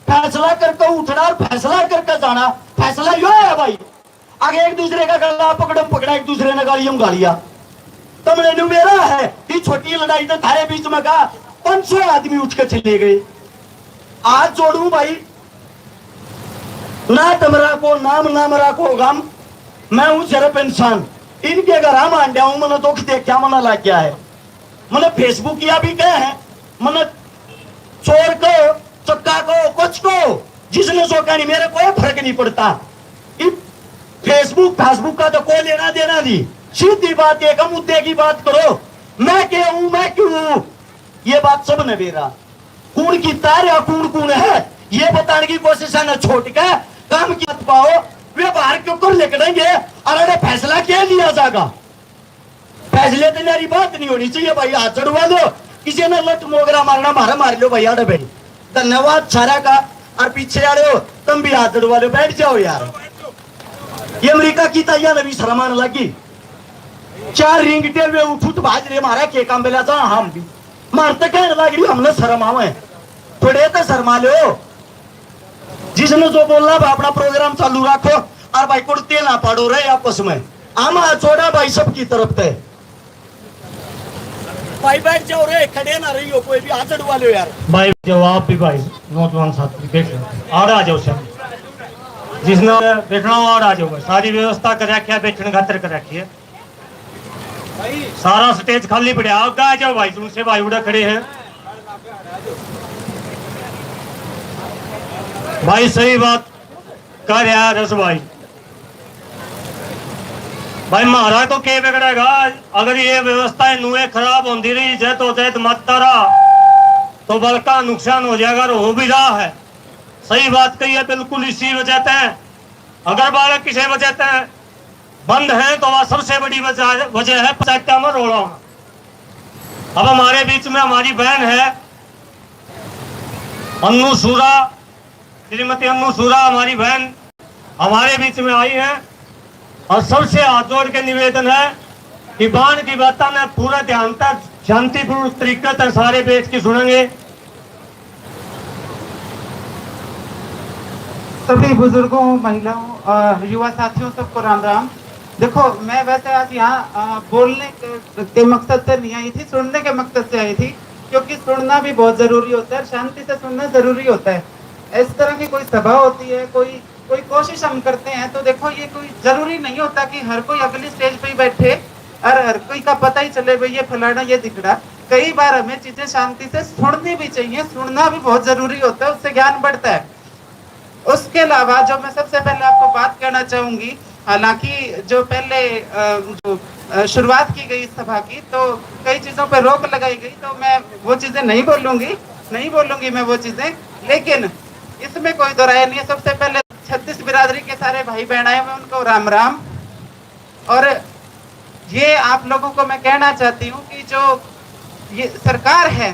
फैसला करके उठना और फैसला करके जाना। फैसला यो है भाई, आगे एक दूसरे का गला पकड़म पकड़ा, एक दूसरे ने गालियां गालिया। तुमने नु मेरा है कि छोटी लड़ाई तो थारे बीच में का 500 आदमी उठ के चले गए। आज जोड़ू भाई, ना तमरा को नाम ना मरा को गम, मैं हूं सिर्फ इंसान। इनके घर हम आंडिया हूं, मैंने दुख देखा, मना लग गया है। मैंने फेसबुक किया भी क्या है, मैंने चोर को चक्का को कुछ को जिसने सोचा नहीं, मेरे कोई फर्क नहीं पड़ता। फेसबुक का तो कोई लेना देना नहीं। सीधी बात एक मुद्दे की बात करो, मैं क्या हूं, मैं क्यों हूं, ये बात सब ने बेरा। कौन की तार या कौन है ये बताने की कोशिश है। न छोट का काम की पाओ, वे बाहर क्यों कर लेकड़ेंगे। अरे फैसला क्या लिया जाएगा, फैसले तो मेरी बात नहीं होनी चाहिए भाई। हाथ चढ़वा लो, किसी ने लट मोगरा मारना मारा मार लो भाई। अरे भाई धन्यवाद सारा का। और पीछे आ रहे हो तुम भी हाथ चढ़वा लो, बैठ जाओ यार। ये अमेरिका की तैयार अभी शर्मान लगी, 4 रिंगटे में उठूट भाज रहे मारा के काम बेला था। हम भी मारते कहने लगी हमने शर्म आवे, थोड़े तो शर्मा लो। जिसने जो बोलना अपना प्रोग्राम चालू रखो और भाई कुड़ते ना पड़ो रहे आपस में। हम छोड़ा भाई सबकी तरफ से भाई, बैठ जाओ रे, खड़े ना रही हो, कोई भी हाथ चढ़वा लो यार। भाई जवाब भी भाई नौजवान साथी देख लो, और आ जाओ सब, जिसने बैठना हो और आ जाओ। सारी व्यवस्था कर रखी है, बैठने खातर कर रखी है, सारा स्टेज खाली पड़ा। आगे आ जाओ भाई, तुमसे भाई उड़ा खड़े हैं भाई। सही बात कर यार रस भाई महाराज तो के बिगड़ेगा। अगर ये व्यवस्था नुए खराब होती रही जैत मत तारा तो बल्कि नुकसान हो जाएगा, और हो भी रहा है। सही बात कही है बिल्कुल। इसी वजह से अगर बालक किसी वजह से बंद है तो वह सबसे बड़ी वजह है पंचायत में रोड़ा। अब हमारे बीच में हमारी बहन है अन्नू सूरा, श्रीमती अन्नू सूरा हमारी बहन हमारे बीच में आई है। और सबसे हाथ जोड़ के निवेदन है कि बाण की बात में पूरा ध्यान तक शांतिपूर्ण तरीके से सारे बैठ के सुनेंगे। सभी बुजुर्गों, महिलाओं, युवा साथियों सबको राम राम। देखो मैं वैसे आज यहाँ बोलने के मकसद से नहीं आई थी, सुनने के मकसद से आई थी, क्योंकि सुनना भी बहुत जरूरी होता है, शांति से सुनना जरूरी होता है। इस तरह की कोई सभा होती है, कोई कोशिश हम करते हैं, तो देखो ये कोई जरूरी नहीं होता कि हर कोई अगली स्टेज पे ही बैठे और हर कोई का पता ही चले भाई ये फलाना ये दिखड़ा। कई बार हमें चीजें शांति से सुननी भी चाहिए, सुनना भी बहुत जरूरी होता है, उससे ज्ञान बढ़ता है। उसके अलावा जो मैं सबसे पहले आपको बात कहना चाहूंगी, हालांकि जो पहले शुरुआत की गई सभा की तो कई चीजों पर रोक लगाई गई, तो मैं वो चीजें नहीं बोलूंगी मैं वो चीजें, लेकिन इसमें कोई दो राय नहीं है। सबसे पहले 36 बिरादरी के सारे भाई बहन आए हुए, उनको राम राम। और ये आप लोगों को मैं कहना चाहती हूँ कि जो ये सरकार है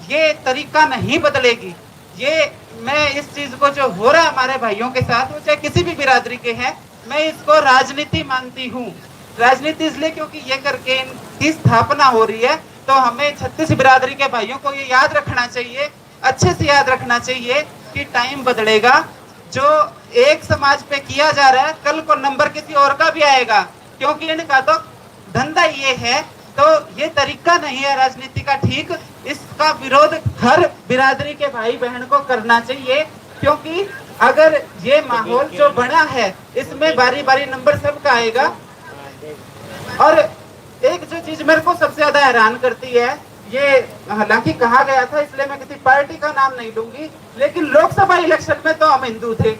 ये तरीका नहीं बदलेगी। ये मैं इस चीज को जो हो रहा है हमारे भाइयों के साथ, वो चाहे किसी भी बिरादरी के हैं, मैं इसको राजनीति मानती हूँ। राजनीति इसलिए क्योंकि ये करके इनकी स्थापना हो रही है, तो हमें 36 बिरादरी के भाइयों को ये याद रखना चाहिए, अच्छे से याद रखना चाहिए कि टाइम बदलेगा। जो एक समाज पे किया जा रहा है, कल को नंबर किसी और का भी आएगा, क्योंकि इनका तो धंधा ये है। तो ये तरीका नहीं है राजनीति का ठीक, इसका विरोध हर बिरादरी के भाई बहन को करना चाहिए, क्योंकि अगर ये माहौल जो बना है इसमें बारी बारी नंबर सबका आएगा। और एक जो चीज मेरे को सबसे ज्यादा हैरान करती है, ये हालांकि कहा गया था इसलिए मैं किसी पार्टी का नाम नहीं लूंगी, लेकिन लोकसभा इलेक्शन में तो हम हिंदू थे,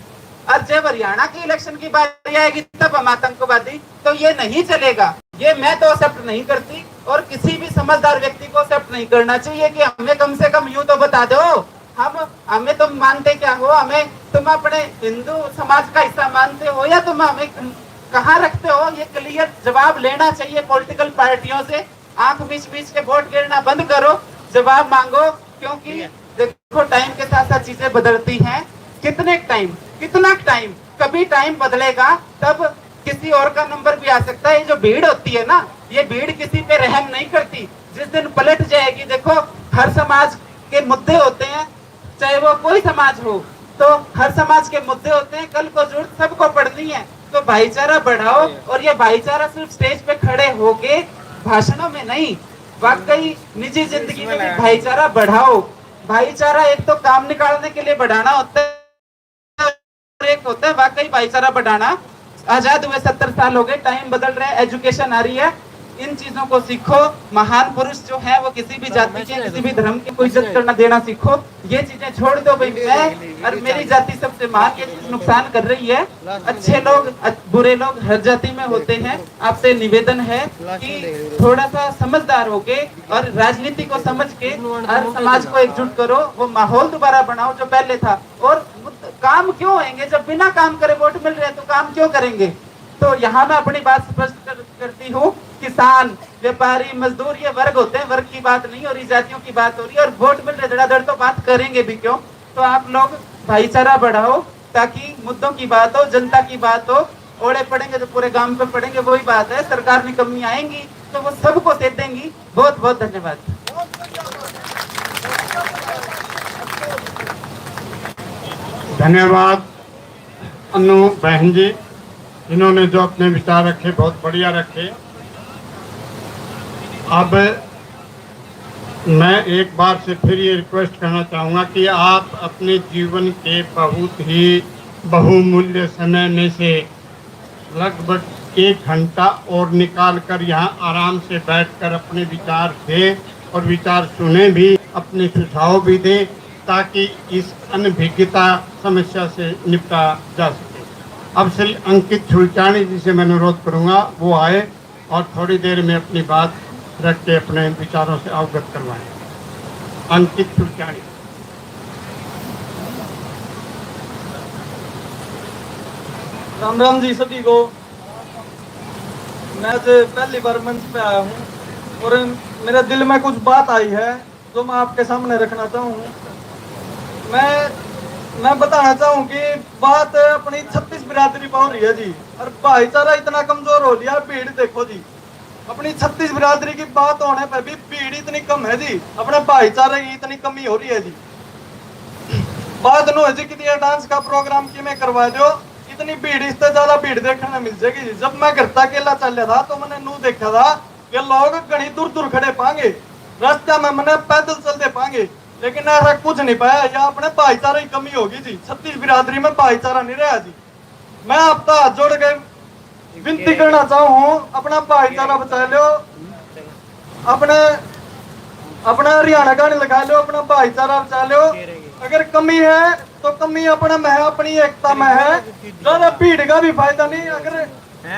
और जब हरियाणा की इलेक्शन की बारी आएगी तब हम आतंकवादी, तो ये नहीं चलेगा। ये मैं तो एक्सेप्ट नहीं करती, और किसी भी समझदार व्यक्ति को एक्सेप्ट नहीं करना चाहिए कि हमें कम से कम यूं तो बता दो हमें तुम मानते क्या हो, हमें तुम अपने हिंदू समाज का हिस्सा मानते हो या तुम हमें कहाँ रखते हो, ये क्लियर जवाब लेना चाहिए पॉलिटिकल पार्टियों से। आंख बीच बीच के वोट गिरना बंद करो, जवाब मांगो, क्योंकि देखो टाइम के साथ साथ चीजें बदलती हैं। कितना टाइम, कभी टाइम बदलेगा तब किसी और का नंबर भी आ सकता है। ये जो भीड़ होती है ना, ये भीड़ किसी पे रहम नहीं करती, जिस दिन पलट जाएगी। देखो हर समाज के मुद्दे होते हैं, चाहे वो कोई समाज हो, तो हर समाज के मुद्दे होते हैं, कल को जरूरत सबको पड़नी है। तो भाईचारा बढ़ाओ, और ये भाईचारा सिर्फ स्टेज पे खड़े होके भाषणों में नहीं, वाकई निजी जिंदगी में भी भाईचारा बढ़ाओ। भाईचारा एक तो काम निकालने के लिए बढ़ाना होता है, एक होता है वाकई भाईचारा बढ़ाना। आजाद हुए 70 साल हो गए, टाइम बदल रहा है, एजुकेशन आ रही है, इन चीजों को सीखो। महान पुरुष जो है वो किसी भी जाति के, किसी भी धर्म की कोई इज्जत करना देना सीखो। ये चीजें छोड़ दो भाई, मैं और मेरी जाति सबसे महान, ये चीज नुकसान कर रही है। अच्छे लोग बुरे लोग हर जाति में होते हैं। आपसे निवेदन है कि थोड़ा सा समझदार होके और राजनीति को समझ के हर समाज को एकजुट करो, वो माहौल दोबारा बनाओ जो पहले था। और काम क्यों होंगे जब बिना काम करे वोट मिल रहे हैं, तो काम क्यों करेंगे। तो यहाँ मैं अपनी बात स्पष्ट करती हूँ, किसान, व्यापारी, मजदूर ये वर्ग होते हैं, वर्ग की बात नहीं हो रही, जातियों की बात हो रही है। और वोट मिल रहे धड़ाधड़ तो बात करेंगे भी क्यों। तो आप लोग भाईचारा बढ़ाओ, ताकि मुद्दों की बात हो, जनता की बात हो। ओड़े पड़ेंगे तो पूरे गांव पे पड़ेंगे, वही बात है। सरकार में कमी आएंगी तो वो सबको दे देंगी। बहुत बहुत धन्यवाद। धन्यवाद अनु बहन जी, इन्होंने जो अपने विचार रखे बहुत बढ़िया रखे। अब मैं एक बार से फिर ये रिक्वेस्ट करना चाहूँगा कि आप अपने जीवन के बहुत ही बहुमूल्य समय में से लगभग 1 घंटा और निकाल कर यहाँ आराम से बैठकर अपने विचार दें और विचार सुने भी, अपने सुझाव भी दें, ताकि इस अनभिज्ञता समस्या से निपटा जा सके। अब श्री अंकित छुलचानी जी से मैं अनुरोध करूंगा वो आए और थोड़ी देर में अपनी बात रख के अपने विचारों से अवगत करवाएं। अंकित छुलचानी। राम राम जी सभी को। मैं आज पहली बार मंच पे आया हूँ और मेरे दिल में कुछ बात आई है जो मैं आपके सामने रखना चाहूँ। मैं बताना चाहूँ कि बात अपनी 36 बिरादरी पर हो रही है जी, और भाईचारा इतना कमजोर हो लिया। भीड़ देखो जी, अपनी 36 बिरादरी की बात होने पर भी भीड़ इतनी कम है जी, अपने भाईचारे की इतनी कमी हो रही है जी। बात नो है जी कि डांस का प्रोग्राम कि मैं करवा दो, इतनी भीड़, इससे ज्यादा भीड़ देखने मिल जाएगी जी। जब मैं घर तक अकेला चल रहा था तो मैंने नू देखा था कि लोग कहीं दूर दूर खड़े पाएंगे, रास्ते में मैंने पैदल चलते पाएंगे, लेकिन ऐसा कुछ नहीं पाया। या अपने भाईचारे की कमी होगी जी, 36 बिरादरी में भाईचारा नहीं रहा जी। मैं आपका हाथ जोड़ के विनती करना चाहूँ, अपना भाईचारा बचा लो, अपना हरियाणा गाने लगा लो, अपना भाईचारा बचा लो। अगर कमी है तो कमी अपने में है, अपनी एकता में है। ज्यादा भीड़ का भी फायदा नहीं। अगर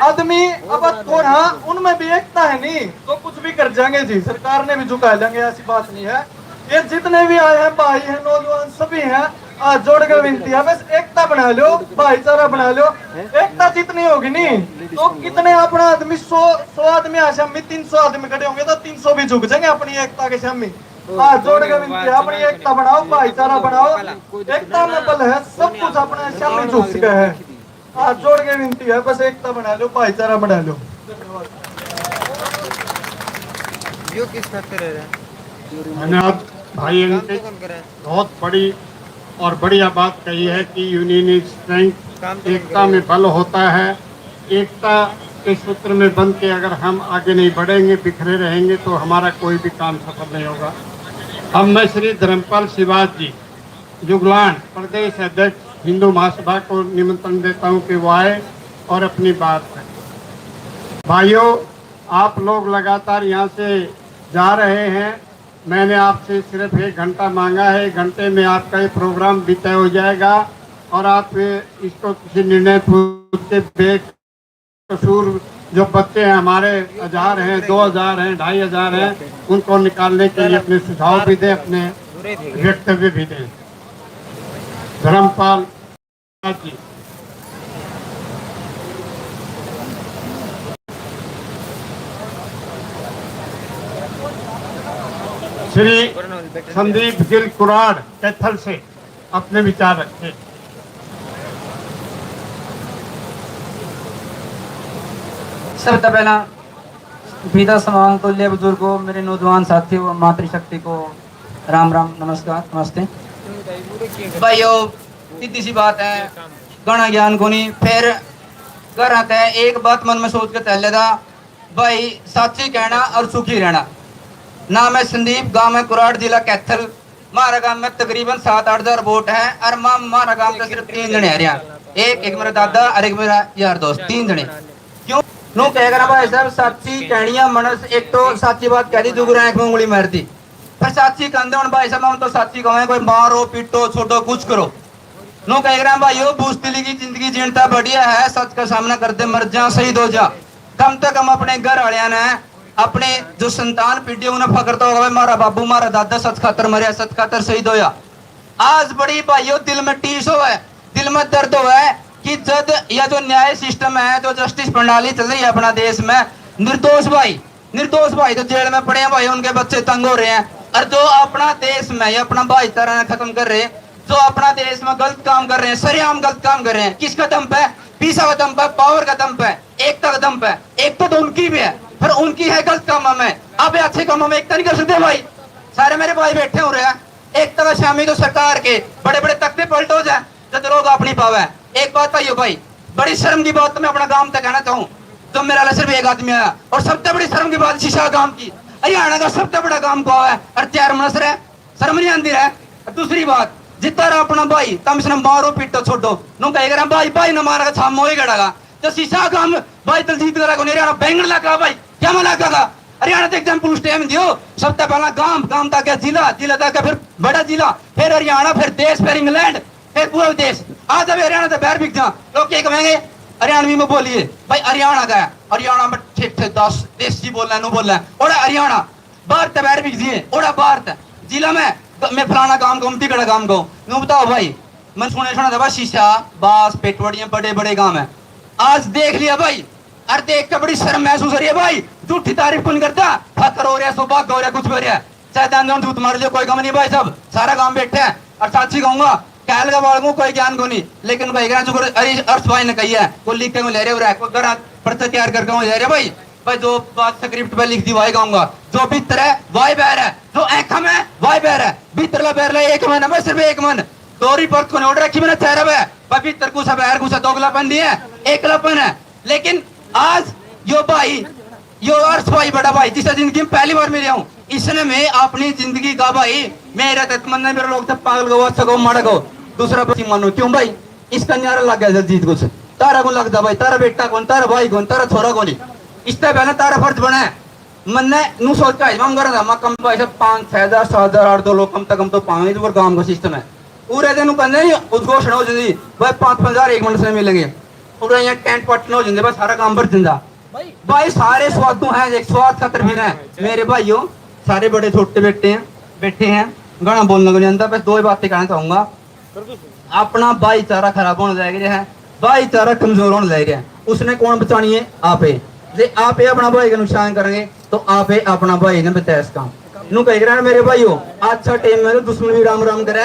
आदमी अब थोड़ा उनमें भी एकता है नहीं तो कुछ भी कर जाएंगे जी, सरकार ने भी झुका लेंगे, ऐसी बात नहीं है। ये जितने भी आए हैं भाई हैं, नौजवान सभी हैं, आज जोड़ कर विनती है, बस एकता बना लो, भाईचारा बना लो। एकता जितनी होगी नहीं तो कितने अपना आदमी 100 आदमी आसामी 300 आदमी खड़े होंगे तो 300 भी झुक जाएंगे अपनी एकता के सामने। आज जोड़ कर विनती है, अपनी एकता बनाओ, भाईचारा बनाओ। एकता में बल है, सब कुछ अपने सामने झुक सके है। आज जोड़ के विनती है, बस एकता बना लो, भाईचारा बना लो। धन्यवाद भाई अंकित, बहुत बड़ी और बढ़िया बात कही है कि यूनियन इज स्ट्रेंथ, एकता में बल होता है। एकता के सूत्र में बंध के अगर हम आगे नहीं बढ़ेंगे, बिखरे रहेंगे, तो हमारा कोई भी काम सफल नहीं होगा। अब मैं श्री धर्मपाल शिवाज जी, जुगलान प्रदेश अध्यक्ष हिंदू महासभा को निमंत्रण देता हूं कि वो आए और अपनी बात करें। भाइयों, आप लोग लगातार यहाँ से जा रहे हैं, मैंने आपसे सिर्फ 1 घंटा मांगा है। 1 घंटे में आपका ये प्रोग्राम भी तय हो जाएगा और आप इसको किसी निर्णय पूछ के बेकसूर जो बच्चे हैं हमारे 1000 हैं, 2000 हैं, 2500 हैं, उनको निकालने के लिए अपने सुझाव भी दें, अपने वक्तव्य भी दें। धर्मपाल जी। श्री संदीप गिल कुराड़ कैथल से अपने विचार रखें। सबसे पहला पिता समान तुल्य बुजुर्गों, मेरे नौजवान साथियों, मातृशक्ति को राम राम, नमस्कार, नमस्ते भाइयों। सीधी सी बात है, गणा ज्ञान को नहीं फिर कर आता है। एक बात मन में सोच के चल लेता भाई, साथी कहना और सुखी रहना। ना मैं संदीप, गांव में कुराड़, जिला कैथल। हमारा गांव में तकरीबन 7-8 हजार वोट है और हमारा गांव का सिर्फ 3 जने है। एक मेरा दादा और एक मेरा यार दोस्त, 3 जने। क्यों नो कह कर भाई साहब, साची कहनिया मनस एक तो साची बात कह दी, दूसरा आंख में उंगली मार दी। फिर साची कहते हैं भाई साहब, हम तो साची कहें, कोई मारो पीटो छोड़ो कुछ करो। नो कह रहा भाइयों, बूझदिली की जिंदगी जीणता बढ़िया है, सच का सामना करते मर जा, शहीद हो जा। कम से कम अपने घर वाले ने, अपने जो संतान पीढ़ी उन्हें फकर तो होगा, मारा बाबू मारा दादा सच खातर मरिया, सच खातर शहीद होया। आज बड़ी भाइयों दिल में टीस हो है, दिल में दर्द हो है कि जब यह जो न्याय सिस्टम है, जो जस्टिस प्रणाली चल रही है अपना देश में, निर्दोष भाई तो जेल में पड़े हैं भाई, उनके बच्चे तंग हो रहे हैं। और जो अपना देश में ये अपना भाईचारा खत्म कर रहे हैं, जो अपना देश में गलत काम कर रहे हैं, सरेआम गलत काम कर रहे हैं, किसका दम पे? पीसा का दम पे, पावर का दम पे, एकता का दम पे। एकता तो उनकी भी है, पर उनकी है गलत कामों में। अब अच्छे कामों में एकता नहीं कर सकते भाई। सारे मेरे भाई बैठे हो रहे हैं, एकता का शामिल तो सरकार के बड़े बड़े तख्ते पलटो जाए जब लोग अपनी पावे। एक बात भाई, बड़ी शर्म की बात तो मैं अपना गांव तक कहना चाहूँ। तो मेरा सिर्फ एक आदमी आया, और सबसे बड़ी शर्म की बात शीशा गांव की, हरियाणा का सबसे बड़ा गांव को है, और 4 मनस रहे, शर्म नहीं आती है। दूसरी बात, जितना रहा अपना भाई तम से मारो पीटो छोड़ो, नो कहेगा भाई न मारा छाम हो गड़ा। तो शीशा गांव भाई दलजीत करा को हरियाणा बैंगन लगा भाई, क्या मन लगा हरियाणा तक एग्जाम्पल टाइम दियो। सबसे पहला गांव तक जिला तक, फिर बड़ा जिला, फिर हरियाणा, फिर देश, फिर इंग्लैंड, फिर पूरा देश। आज अब हरियाणा से बाहर बिक जा, लोग क्या कहेंगे? हरियाणवी में बोलिए भाई, हरियाणा का है, हरियाणा में ठीक थे 10 देसी बोलना नो बोलना और हरियाणा बाहर से बाहर बिक दिए। और बाहर जिला में मैं फलाना काम कहूँ, तिगड़ा काम कहूँ, नो बताओ भाई। मैं सुना था भाई, शीशा बास पेटवड़ियां बड़े बड़े काम है। आज देख लिया भाई, और देख के बड़ी शर्म महसूस हो रही है भाई। झूठी तारीफ कौन करता? फकर हो रहा है, सौभाग्य हो रहा है, कुछ हो रहा है, चाहे दान झूठ मार लियो, कोई कम नहीं भाई। सब सारा काम बैठे हैं, और साची कहूंगा कहल का बालू कोई ज्ञान को नहीं, लेकिन भाई जो अर्थ भाई ने कही है वो लिख के ले रहे हो, घर पर्चा तैयार करके ले रहे भाई। जो बात स्क्रिप्ट पे लिख दी वही कहूंगा, जो भीतर है वही बैर है, जो आंखा में वही बैर है। भीतर बैर एक मन है, सिर्फ एक मन, दोहरी परत को ऑर्डर रखी मैंने चेहरा है, भीतर कुछ बैर कुछ दोगलापन नहीं है, एकलापन है। लेकिन आज यो भाई, यो अर्थ भाई बड़ा भाई, जिसे जिंदगी में पहली बार मिले हूँ, इसने मैं अपनी जिंदगी का भाई मेरा तत्मन्ना मेरे लोग सब पागल गो, अच्छा गो, मारा गो, दूसरा बच्ची मानो। क्यों भाई? इसका न्यारा लग गया जल्दीत कुछ, तारा को लगता भाई, तारा बेटा कौन, तारा भाई कौन, तारा छोरा कौन, इससे पहले तारा फर्ज बना है। मैंने नू सोचा हम कर कम भाई सब 5-6 हजार 7 हजार 8 2 लोग कम तक हम तो पाएंगे, जो काम का सिस्टम है पूरे दिन कहने उद्घोषण हो जाती भाई, 5-5 हजार 1 मिनट से मिलेंगे, पूरा यहाँ टेंट पटन हो जाते, बस सारा काम भर जिंदा भाई। सारे स्वादों हैं, एक स्वाद खातर भी है मेरे भाइयों, सारे बड़े छोटे बैठे हैं, गाना बोलने को नहीं आता। बस 2 बातें कहना चाहूंगा। अपना भाईचारा खराब होने लग रहा है, भाईचारा कमजोर होने लग रहा है, उसने कौन बचानी है? आप आप अपना भाई का नुकसान करेंगे तो आप अपना भाई ने बताया काम नू कह रहा है। मेरे भाइयों, अच्छा टाइम में तो दुश्मन भी राम राम करे,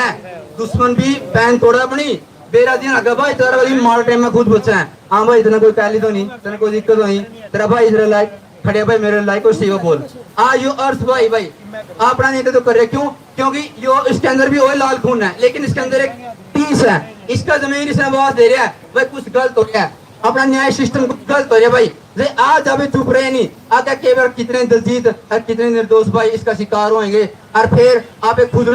दुश्मन भी पैन तोड़ा अपनी बेरा दिन आगे भाई तेरा भाई मार टाइम में खुद बचा है। हाँ भाई इतना कोई पहली तो नहीं, तेरा कोई दिक्कत तो नहीं, तेरा भाई इधर लाइक खड़े भाई मेरे लाइक और सेवा बोल आ यो अर्थ भाई अपना नहीं तो कर रहे। क्यों? क्योंकि यो इसके अंदर भी वही लाल खून है, लेकिन इसके अंदर एक पीस है, इसका जमीन इसने आवाज दे रहा है भाई कुछ गलत हो गया है, अपना न्याय सिस्टम कुछ गलत हो रहा है भाई। आज अभी चुप रहे नहीं, आगे केवल कितने दलजीत और कितने निर्दोष भाई इसका शिकार होंगे। और फिर आप खुद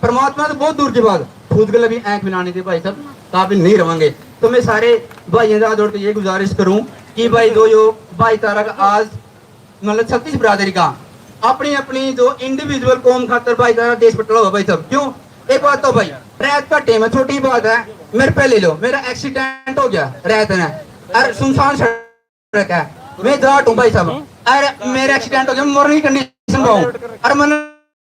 परमात्मा तो बहुत दूर की बात, खुद के लिए भी आंख मिलाने के भाई सब काबिल नहीं रहेंगे। तो मैं सारे भाइयों से हाथ जोड़ के ये गुजारिश करूं कि भाई दो यो भाईचारा का आज मतलब 36 बरादरी का अपनी अपनी जो इंडिविजुअल कौम खातर भाईचारा देश पटला हुआ भाई सब। क्यों? एक बात तो भाई रात का टाइम है, छोटी बात है, मेरे पे ले लो, मेरा एक्सीडेंट हो गया रात में और सुनसान सड़क है, मैं जाट हूँ भाई साहब, अरे मेरा एक्सीडेंट हो गया, मरने की कंडीशन में हूँ और मैंने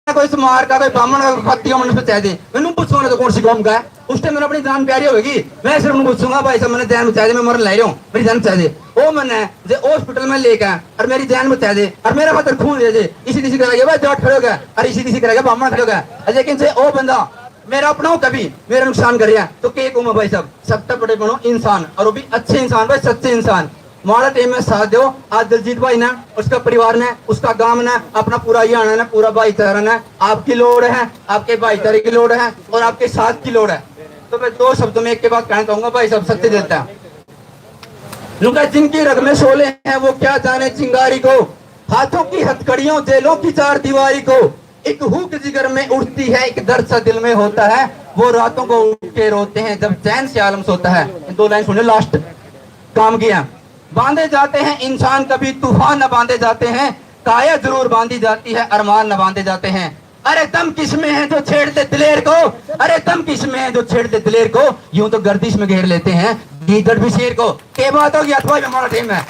कोई समार का कोई ब्राह्मण का खत्ती मन बचा दे मैंने पूछूंगा तो कौन सी कौम का है उस टाइम मैंने अपनी जान प्यारी होगी मैं सिर्फ उनको पूछूंगा भाई साहब मैंने जान बचा दे मैं मरन ला रहा हूँ मेरी जान बचा दे वो मैंने जो हॉस्पिटल में लेकर और मेरी जान बचा दे और मेरा खातर खून दे दे इसी किसी करेगा भाई जाट खड़े हो गया और इसी किसी करेगा ब्राह्मण खड़े हो गया लेकिन से वो बंदा मेरा अपना हो कभी मेरा नुकसान कर रहा तो के कहूँ भाई साहब सबसे बड़े बनो इंसान और वो भी अच्छे इंसान भाई सच्चे इंसान हमारा टीम में साथ दो आज दिलजीत भाई ने उसका परिवार ने उसका गांव ने अपना पूरा हरियाणा ने पूरा भाईचारा ने आपकी लोड़ है आपके भाईचारे की लोड़ है और आपके साथ की लोड़ है तो मैं दो शब्दों में एक के बाद कहना चाहूंगा भाई सब सत्य देता है लुका जिनकी रग में शोले हैं वो क्या जाने चिंगारी को हाथों की हथकड़ियों जेलों की चार दीवारी को एक हुक जिगर में उठती है एक दर्द सा दिल में होता है वो रातों को उठ के रोते हैं जब चैन से आलम सोता है दो लाइन सुने लास्ट काम किया बांधे जाते हैं इंसान कभी तूफान न बांधे जाते हैं काया जरूर बांधी जाती है अरमान न बांधे जाते हैं अरे दम किसमें है जो छेड़ते दिलेर को अरे दम किसमें है जो छेड़ते दिलेर को यूं तो गर्दिश में घेर लेते हैं गीदड़ भी शेर को के बात होगी अथवा हमारा टीम है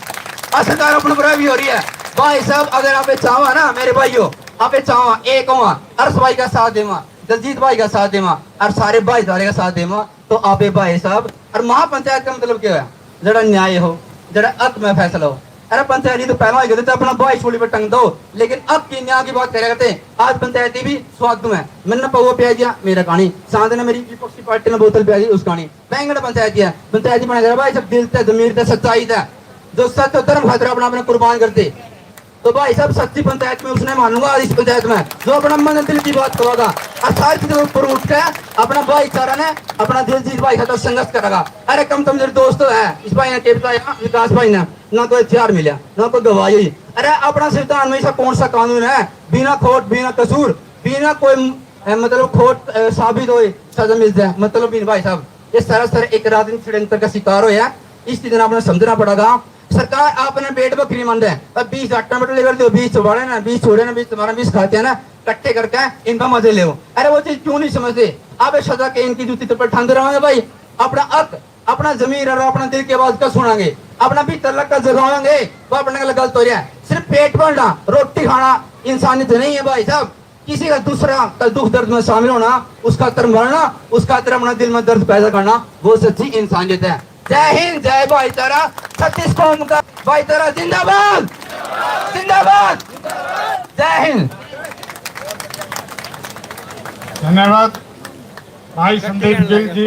असरकार अपनी बुराई भी हो रही है भाई साहब अगर आप चाहो ना मेरे भाइयों आप चाहो एक हुआ अर्श भाई का साथ देवा दलजीत भाई का साथ देवा और सारे भाईचारे का साथ देवा तो आप भाई साहब और महापंचायत का मतलब क्या है जरा न्याय हो जरा अक में फैसला हो अरे पंचायती तो पहला ही तो अपना भाई छोड़ी पर टंग दो लेकिन अब की न्याय की बात करें करते आज पंचायती भी स्वाद में मैंने पौवा पिया दिया मेरा कहानी सांद ने मेरी विपक्षी पार्टी ने बोतल पिया दी उस कहानी बैंगड़ पंचायती है पंचायती बना कर भाई सब दिल से जमीर से सच्चाई था जो सच और धर्म खातिर अपना अपने कुर्बान करते तो भाई सब सच्ची पंचायत में उसने मानूंगा इस पंचायत में जो अपना मन दिल की बात करेगा और सारी चीजों ऊपर उठ के अपना भाईचारा ने अपना दिलजीत भाई का तो संघर्ष करेगा अरे कम तुम मेरे दोस्त है इस भाई ने के बताया विकास भाई ने ना कोई हथियार मिला ना कोई गवाही हुई अरे अपना संविधान में ऐसा कौन सा कानून है बिना खोट बिना कसूर बिना कोई मतलब खोट साबित हो सजा मिल जाए मतलब भाई साहब ये सरासर एक राजनीतिक षड्यंत्र का शिकार होया इस चीज आपने समझना पड़ेगा सरकार आपने पेट बकरी मंड है 20 टमाटर लेकर दो 20 चौड़े ना 20 छोड़े ना 20 तुम्हारा 20 खाते हैं ना इकट्ठे करके इनका मजे ले अरे वो चीज क्यों नहीं समझते आप सजा के इनकी जूती पर ठंड रहोगे भाई अपना अक अपना जमीर और अपना दिल की आवाज का सुनाएंगे अपना भी तलक का जगाएंगे वो अपने गलत हो रहा है सिर्फ पेट भरना रोटी खाना इंसानियत नहीं है भाई साहब किसी का दूसरा का दुख दर्द में शामिल होना उसका तर मरना उसका तर अपना दिल में दर्द पैदा करना वो सच्ची इंसानियत है जय हिंद जय भाईचारा छत्तीस कौम का भाईचारा जिंदाबाद जिंदाबाद जय हिंद धन्यवाद भाई संदीप गिल जी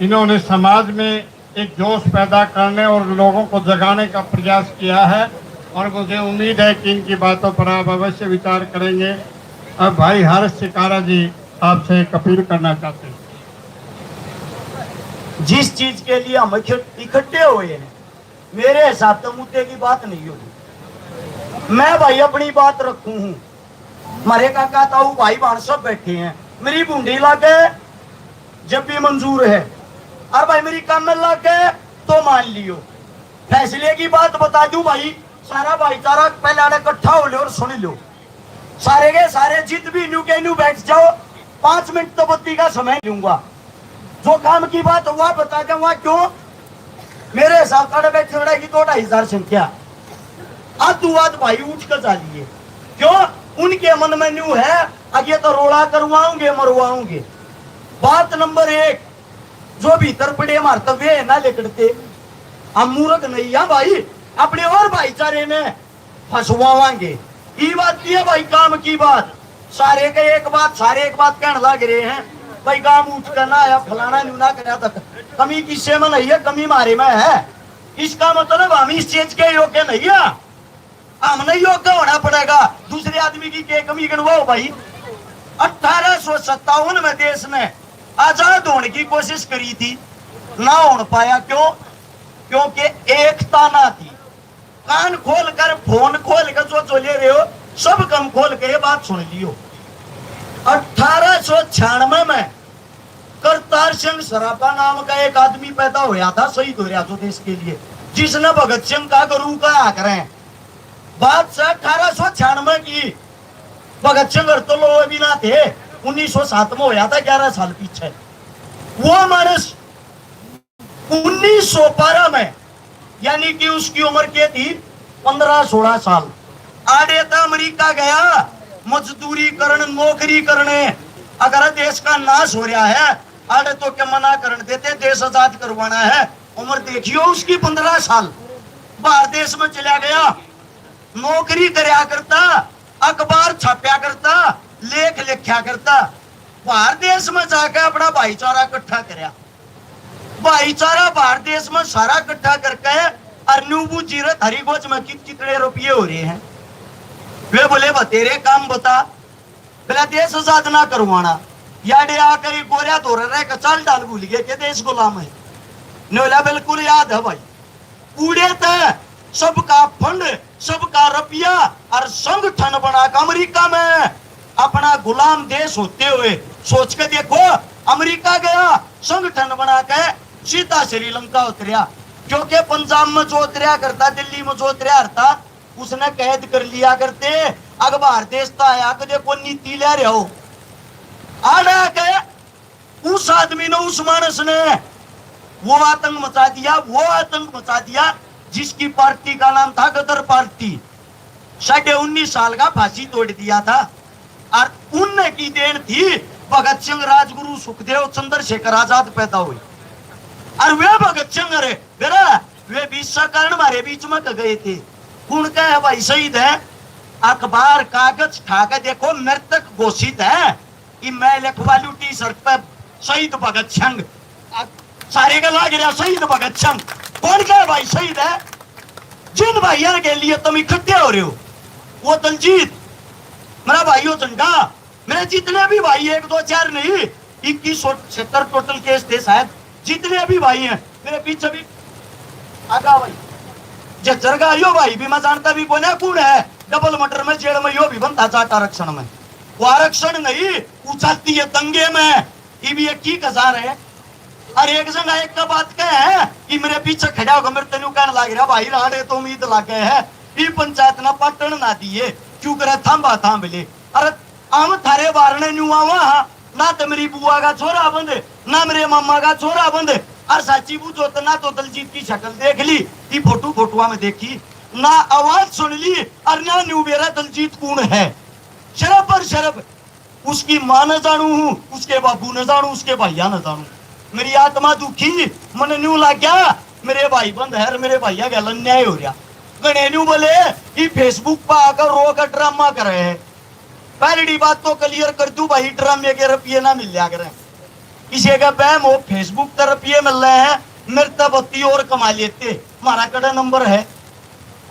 इन्होंने समाज में एक जोश पैदा करने और लोगों को जगाने का प्रयास किया है और मुझे उम्मीद है कि इनकी बातों पर आप अवश्य विचार करेंगे। अब भाई हर्ष शिकारा जी आपसे एक अपील करना चाहते हैं। जिस चीज के लिए हम इकट्ठे हुए हैं मेरे हिसाब से मुद्दे की बात नहीं होगी। मैं भाई अपनी बात रखू हूँ हमारे काका ताऊ भाई बहन सब बैठे हैं मेरी बूंदी लागे जब भी मंजूर है और भाई मेरी कमर लागे तो मान लियो। फैसले की बात बता दूं भाई सारा भाईचारा पहले इकट्ठा हो लो और सुन लो सारे के सारे जित भी न्यू के न्यू बैठ जाओ 5 मिनट तो बत्ती का समय लूंगा जो काम की बात हुआ बता दूंगा क्यों मेरे हिसाब से बैठे बढ़ेगी 2-2.5 संख्या आद भाई उठ कर चालिए क्यों उनके मन में न्यू है आगे तो रोड़ा करवाऊंगे मरवाऊंगे। बात नंबर 1 जो भीतर पड़े मारते वे ना लेकड़ते हम मूर्ख नहीं है भाई अपने और भाईचारे में फंसवाएंगे ये बात है भाई काम की बात सारे एक बात कहने लग रहे हैं भाई काम उठ करना आया फलाना न्यूना करना तक कमी किससे में नहीं है कमी मारे में है इसका मतलब हम इस चीज के योग्य नहीं है हम नहीं योग्य होना पड़ेगा दूसरे आदमी की के कमी गिनवाओ भाई 1857 में देश ने आजाद होने की कोशिश करी थी ना हो पाया क्यों क्योंकि एकता ना थी। कान खोल कर फोन खोल कर जो ले रहे हो सब कम खोल के ये बात सुन लियो 1896 में करतार सिंह सराफा नाम का एक आदमी पैदा होया था शहीद हो रहा था देश के लिए जिसने भगत सिंह का गुरु का आकर है बात से 1896 की भगत सिंह तो लोग भी ना थे 1907 में होया था 11 साल पीछे वो मानस 1912 में यानी कि उसकी उम्र क्या थी 15-16 साल आड़े था अमेरिका गया मजदूरी करण नौकरी करने अगर देश का नाश हो रहा है आड़े तो क्या मना करने देते, देश आजाद करवाना है। उम्र देखियो उसकी 15 साल, बाहर देश में चला गया, नौकरी करया करता, अखबार छापया करता, लेख लिखा करता, बाहर देश में जाकर अपना भाईचारा इकट्ठा करया। भाईचारा बाहर देश में सारा इकट्ठा करके अरनूबू जीरत हरिगोज में कितने रुपये हो रहे हैं। वे बोले बतेरे काम बता, बोला देश आजाद ना करवाना, याडे आकर गोरिया धोर रहे कचाल डाल भूल गए के देश गुलाम है। बोला बिल्कुल याद है भाई, कूड़े थे सबका फंड, सबका रुपया और संगठन बना के अमेरिका में अपना गुलाम देश होते हुए सोच के देखो, अमेरिका गया संगठन बना के सीधा श्रीलंका उतरिया, क्योंकि पंजाब में जो उतरिया करता, दिल्ली में जो उतरिया करता, उसने कैद कर लिया करते। अखबार देश था आया के देखो नीति ले रहे हो, आड़ा के उस आदमी ने, उस मानस ने वो आतंक मचा दिया, वो आतंक मचा दिया जिसकी पार्टी का नाम था गदर पार्टी। 19.5 साल का फांसी तोड़ दिया था और उनने की देन थी भगत सिंह, राजगुरु, सुखदेव, चंद्रशेखर आजाद पैदा हुए। और वे भगत सिंह वे 20 कारण हमारे बीच में गए थे। कौन का है भाई शहीद है, अखबार कागज खाकर देखो मृतक घोषित है कि मैं लिखवालू टी शर्ट पर शहीद भगत सिंह, सारे का लाग रहा शहीद भगत सिंह। कौन का है भाई शहीद है? जिन भाइयों के लिए तुम इकट्ठे हो रहे हो, वो दलजीत मेरा भाइयों चंगा, मेरे जितने भी भाई, 1 2 4 नहीं 2170 टोटल केस थे शायद, जितने भी भाई हैं मेरे पीछे भी आगा भाई जरगा यो भाई भी मैं जानता भी कौन है, डबल मर्डर में जेल में यो भी बनता जाट आरक्षण में, वो आरक्षण नहीं उछाती है दंगे में, ये भी 21,000 है। और एक जगह एक का बात कह है कि मेरे पीछे खड़ा होगा, मेरे तेनू कहने लग रहा भाई राडे तो उम्मीद लागे है, ये पंचायत ना पटन ना दिए क्यों करे थांबा थांबले। अरे हम थारे बारने न्यू आवा ना तो मेरी बुआ का छोरा बंदे, ना मेरे मामा का छोरा बंदे, और साची पूछो तो ना तो दलजीत की शक्ल देख ली, ये फोटुआ में देखी, ना आवाज सुन ली, और ना न्यू मेरा दलजीत कौन है। शरफ पर शरफ, उसकी मां न जानू हूं, उसके बाबू न जानू, उसके भैया न जानू, मेरी आत्मा दुखी, मन न्यू लग गया मेरे भाई बंद है, मेरे भैया गल अन्याय हो रहा। गणे न्यू बोले ये फेसबुक पर आकर रो कर ड्रामा कर रहे हैं। पहली बात तो क्लियर कर दू भाई, ड्रामे के रुपये ना मिल लिया करें, किसी का बैम हो फेसबुक पर रुपये मिल रहे हैं, मेरे बत्ती और कमा लेते, हमारा कड़ा नंबर है,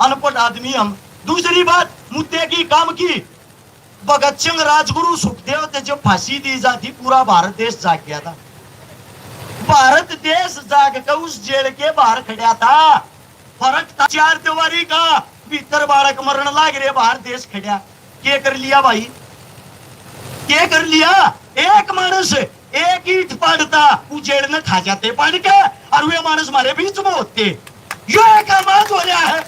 अनपढ़ आदमी हम। दूसरी बात मुद्दे की काम की, भगत सिंह, राजगुरु, सुखदेव थे जो फांसी दी जाती, पूरा भारत देश जाग गया था। भारत देश जाग कर उस जेल के बाहर खड़ा था, फर्क था 4 दीवारी का, भीतर बालक मरण लाग रहे, बाहर देश खड़ा। क्या कर लिया भाई, क्या कर लिया? एक मानस एक ईट पाड़ता, उजेड़ में खा जाते पाड़ के, और वे मानस हमारे बीच में होते, यो एक आवाज हो रहा है।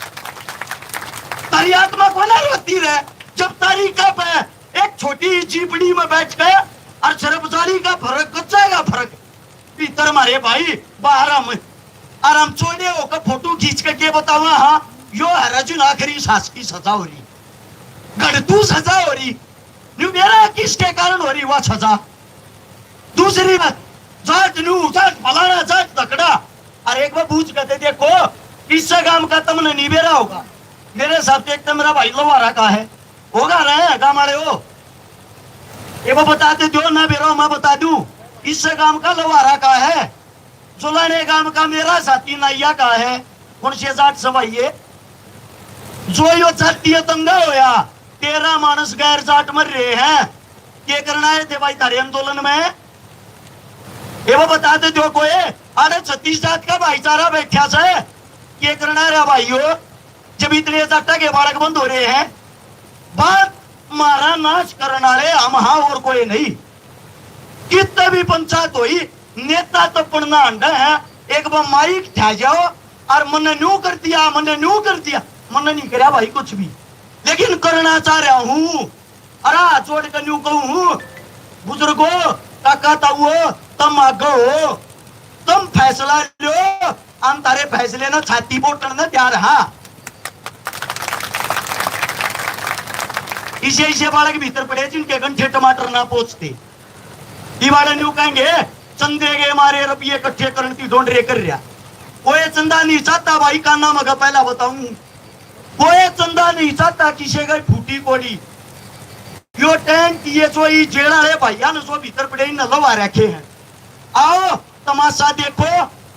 तारी आत्मा को ना रोती रहे जब तारी कप है एक छोटी जीपड़ी में बैठ गए और शरबजारी का फर्क कच्चाएगा फर्क भीतर हमारे भाई, बाहर हम आराम छोड़े होकर फोटो खींच के बताओ, हाँ यो हराजुन आखिरी सांस की सजा हो रही, गढ़तू सजा हो रही, न्यू मेरा किसके कारण हो रही वह सजा। दूसरी बात, जाट न्यू जाट फलाना जाट तकड़ा, अरे एक बार पूछ कहते देखो इससे काम का तुमने नहीं बेरा होगा, मेरे साथ एक तो मेरा भाई लवारा का है, होगा रहे काम वाले हो, ये वो बताते दो ना बेरो, मैं बता दू इससे काम का लवारा का है, जुलाने काम का मेरा साथी नैया का है, कौन से जाट सवाइये जो यो जातीय दंगा होया, 13 मानस गैर जाट मर रहे हैं, क्या करना है थे भाई थारे आंदोलन में, ये वो बताते दो कोई, अरे 36 जात का भाईचारा बैठा से, क्या करना है भाइयों, जब इतने जाटा के बालक बंद हो रहे हैं, बात मारा नाश करने वाले हम, हाँ और कोई नहीं। कितने भी पंचायत हुई, नेता तो पढ़ना अंडा है, एक बार माइक ठा जाओ और मन न्यू कर दिया, मन न्यू कर दिया, मन नहीं करा भाई कुछ भी, लेकिन करना चाह रहा हूं, अरा छोड़ कर न्यू कहूं, बुजुर्गो काका ताऊ तुम आगे हो, तुम फैसला लो, हम तारे फैसले ना छाती पोटन ना तैयार। हाँ इसे बालक भीतर पड़े जिनके गंठे टमाटर ना पहुंचते। ये वाले न्यू कहेंगे चंदे के मारे रुपये इकट्ठे करने की ढूंढ रे कर रहा। कोई चंदा नहीं चाहता भाई का नाम अगर पहला बताऊं, कोई चंदा नहीं चाहता किसी का फूटी कोड़ी। यो टेंट ये जो ये जेड़ा है भैया ने जो भीतर पड़े इन लवा रखे हैं। आओ तमाशा देखो,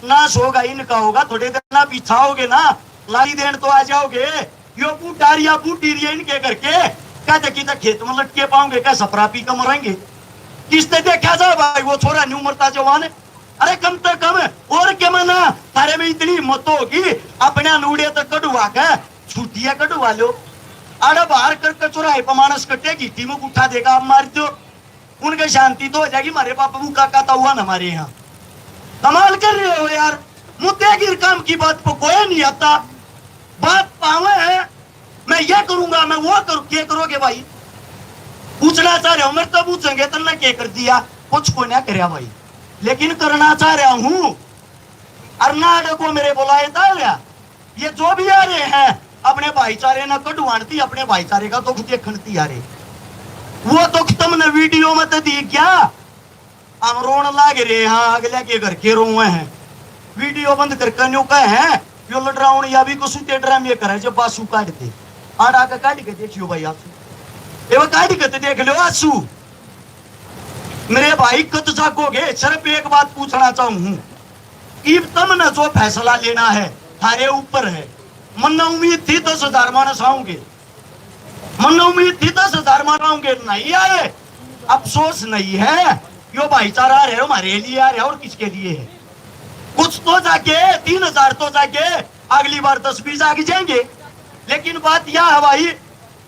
नाश होगा इनका होगा, थोड़े देर ना बिछाओगे ना लाई देन तो आ जाओगे। यो बूटारिया बूटीरिया इनके करके कहते कि खेत में लटके पाओगे, क्या सपरा पी कर मरेंगे। किसने देखा जाए भाई वो छोरा न्यू मरता जवान है। अरे कम तो कम और क्या मना थारे में इतनी हिम्मत होगी अपने नूड़े तक कटवा के छुट्टियां कटवा लो। आड़ा बाहर कर चुराए पमानस कटेगी टीमों को उठा देगा, आप मार दो उनके शांति तो हो जाएगी। हमारे बापू का कहता हुआ ना हमारे यहाँ कमाल कर रहे हो यार। मुद्दे की काम की बात को कोई नहीं आता, बात पावे है मैं ये करूंगा मैं वो करूँ, क्या करोगे भाई? पूछना चाह रहे हो मेरे तो पूछेंगे तुमने क्या कर दिया, कुछ को ना कर भाई, लेकिन करना चाह रहा हूं। अर्नाड को मेरे बुलाए था, ये जो भी आ रहे हैं अपने भाईचारे ना कटवानती, अपने भाईचारे का दुख देखती आ रहे। वो दुख तुमने वीडियो में तो दी क्या? हम रोन लाग रहे हाँ अगले के घर के रोए हैं, वीडियो बंद करके न्यू कहे हैं यो लड़राउन या भी कुछ ड्राम ये करे जब बासु काट दे। आड़ा का काट के देखियो भाई आंसू, ये काट के देख लो आंसू। मेरे भाई कद जागोगे? सिर्फ एक बात पूछना चाहूं, इब तुमने जो फैसला लेना है थारे ऊपर है। मन उम्मीद थी 10,000 मानस आऊंगे, मन उम्मीद थी 10,000 मानस आऊंगे, नहीं आए। अफसोस नहीं है, यो भाईचारा आ रहे हो हमारे लिए आ रहे और किसके लिए है? कुछ तो जाके 3,000 तो जाके अगली बार 10-20 आगे जाएंगे। लेकिन बात यह है भाई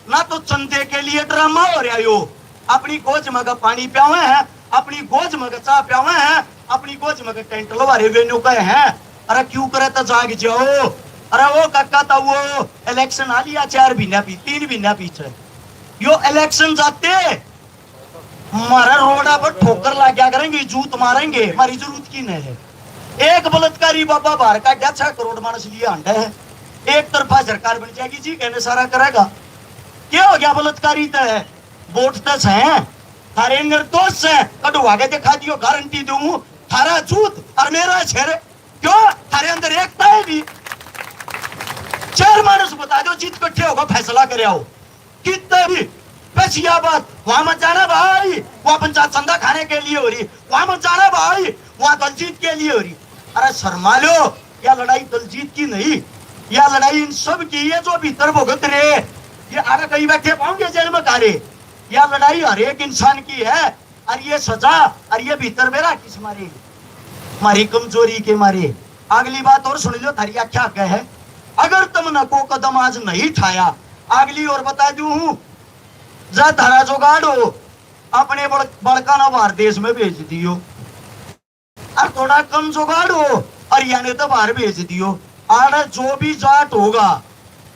ना तो चंदे के लिए ड्रामा हो रहा यो, अपनी गोज में पानी प्यावे हैं, अपनी गोज में चाह प्यावे हैं, अपनी गोज में टेंट लवारे वेन्यू कहे हैं। अरे क्यों करे तो जाग जाओ। अरे वो काका था वो इलेक्शन आ लिया 4 महीना 3 महीना पीछे यो इलेक्शन जाते हमारा रोड़ा पर ठोकर ला क्या करेंगे, जूत मारेंगे, हमारी जरूरत की नहीं है। एक बलात्कारी बाबा बाहर का 6 करोड़ मानस लिए अंडा है, एक तरफा सरकार बन जाएगी जी कहने सारा करेगा। क्या हो गया बलात्कारी तो है वोट तस है थारे निर्दोष है, कटवा के दिखा दियो गारंटी दूं थारा जूत और मेरा शेर। क्यों थारे अंदर एकता है भी? 4 मानस बता दो जीत कट्ठे होगा फैसला करे आओ कितने भी पैसिया बात वहां मत जाना भाई, वहां पंचायत चंदा खाने के लिए हो रही, वहां मत जाना भाई वहां दलजीत के लिए हो रही। अरे शर्मा लो, यह लड़ाई दलजीत की नहीं, यह लड़ाई इन सब की है जो भीतर भुगत रहे। ये आगे कहीं बैठे पाओगे जेल में कारे, यह लड़ाई हर एक इंसान की है। और ये सजा और ये भीतर मेरा किस मारे, हमारी कमजोरी के मारे। अगली बात और सुन लो थारी क्या कहे, अगर तुमने को कदम आज नहीं उठाया अगली और बता दूं जा धारा जुगाड़ हो अपने बड़का ना बाहर देश में भेज दियो, और थोड़ा कम जुगाड़ हो हरियाणा तो बाहर भेज दियो। आड़ जो भी जाट होगा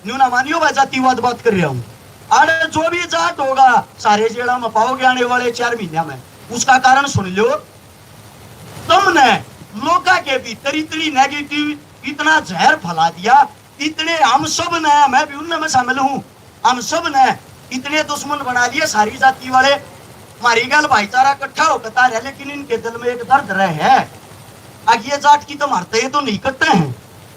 न्यू ना मानियो मैं जातिवाद बात कर रहा हूँ, आड़ जो भी जाट होगा सारे जेड़ा में पाओगे आने वाले 4 महीने में। उसका कारण सुन लो, तुमने लोका के भीतर इतनी नेगेटिव इतना जहर फैला दिया, इतने हम सब ने, मैं भी उनमें शामिल हूँ, हम सब ने इतने दुश्मन बना दिए सारी जाति वाले। हमारी गल भाईचारा इकट्ठा होता रहे, लेकिन इनके दिल में एक दर्द रहे है ये जाट की तो मारते तो नहीं कटते हैं,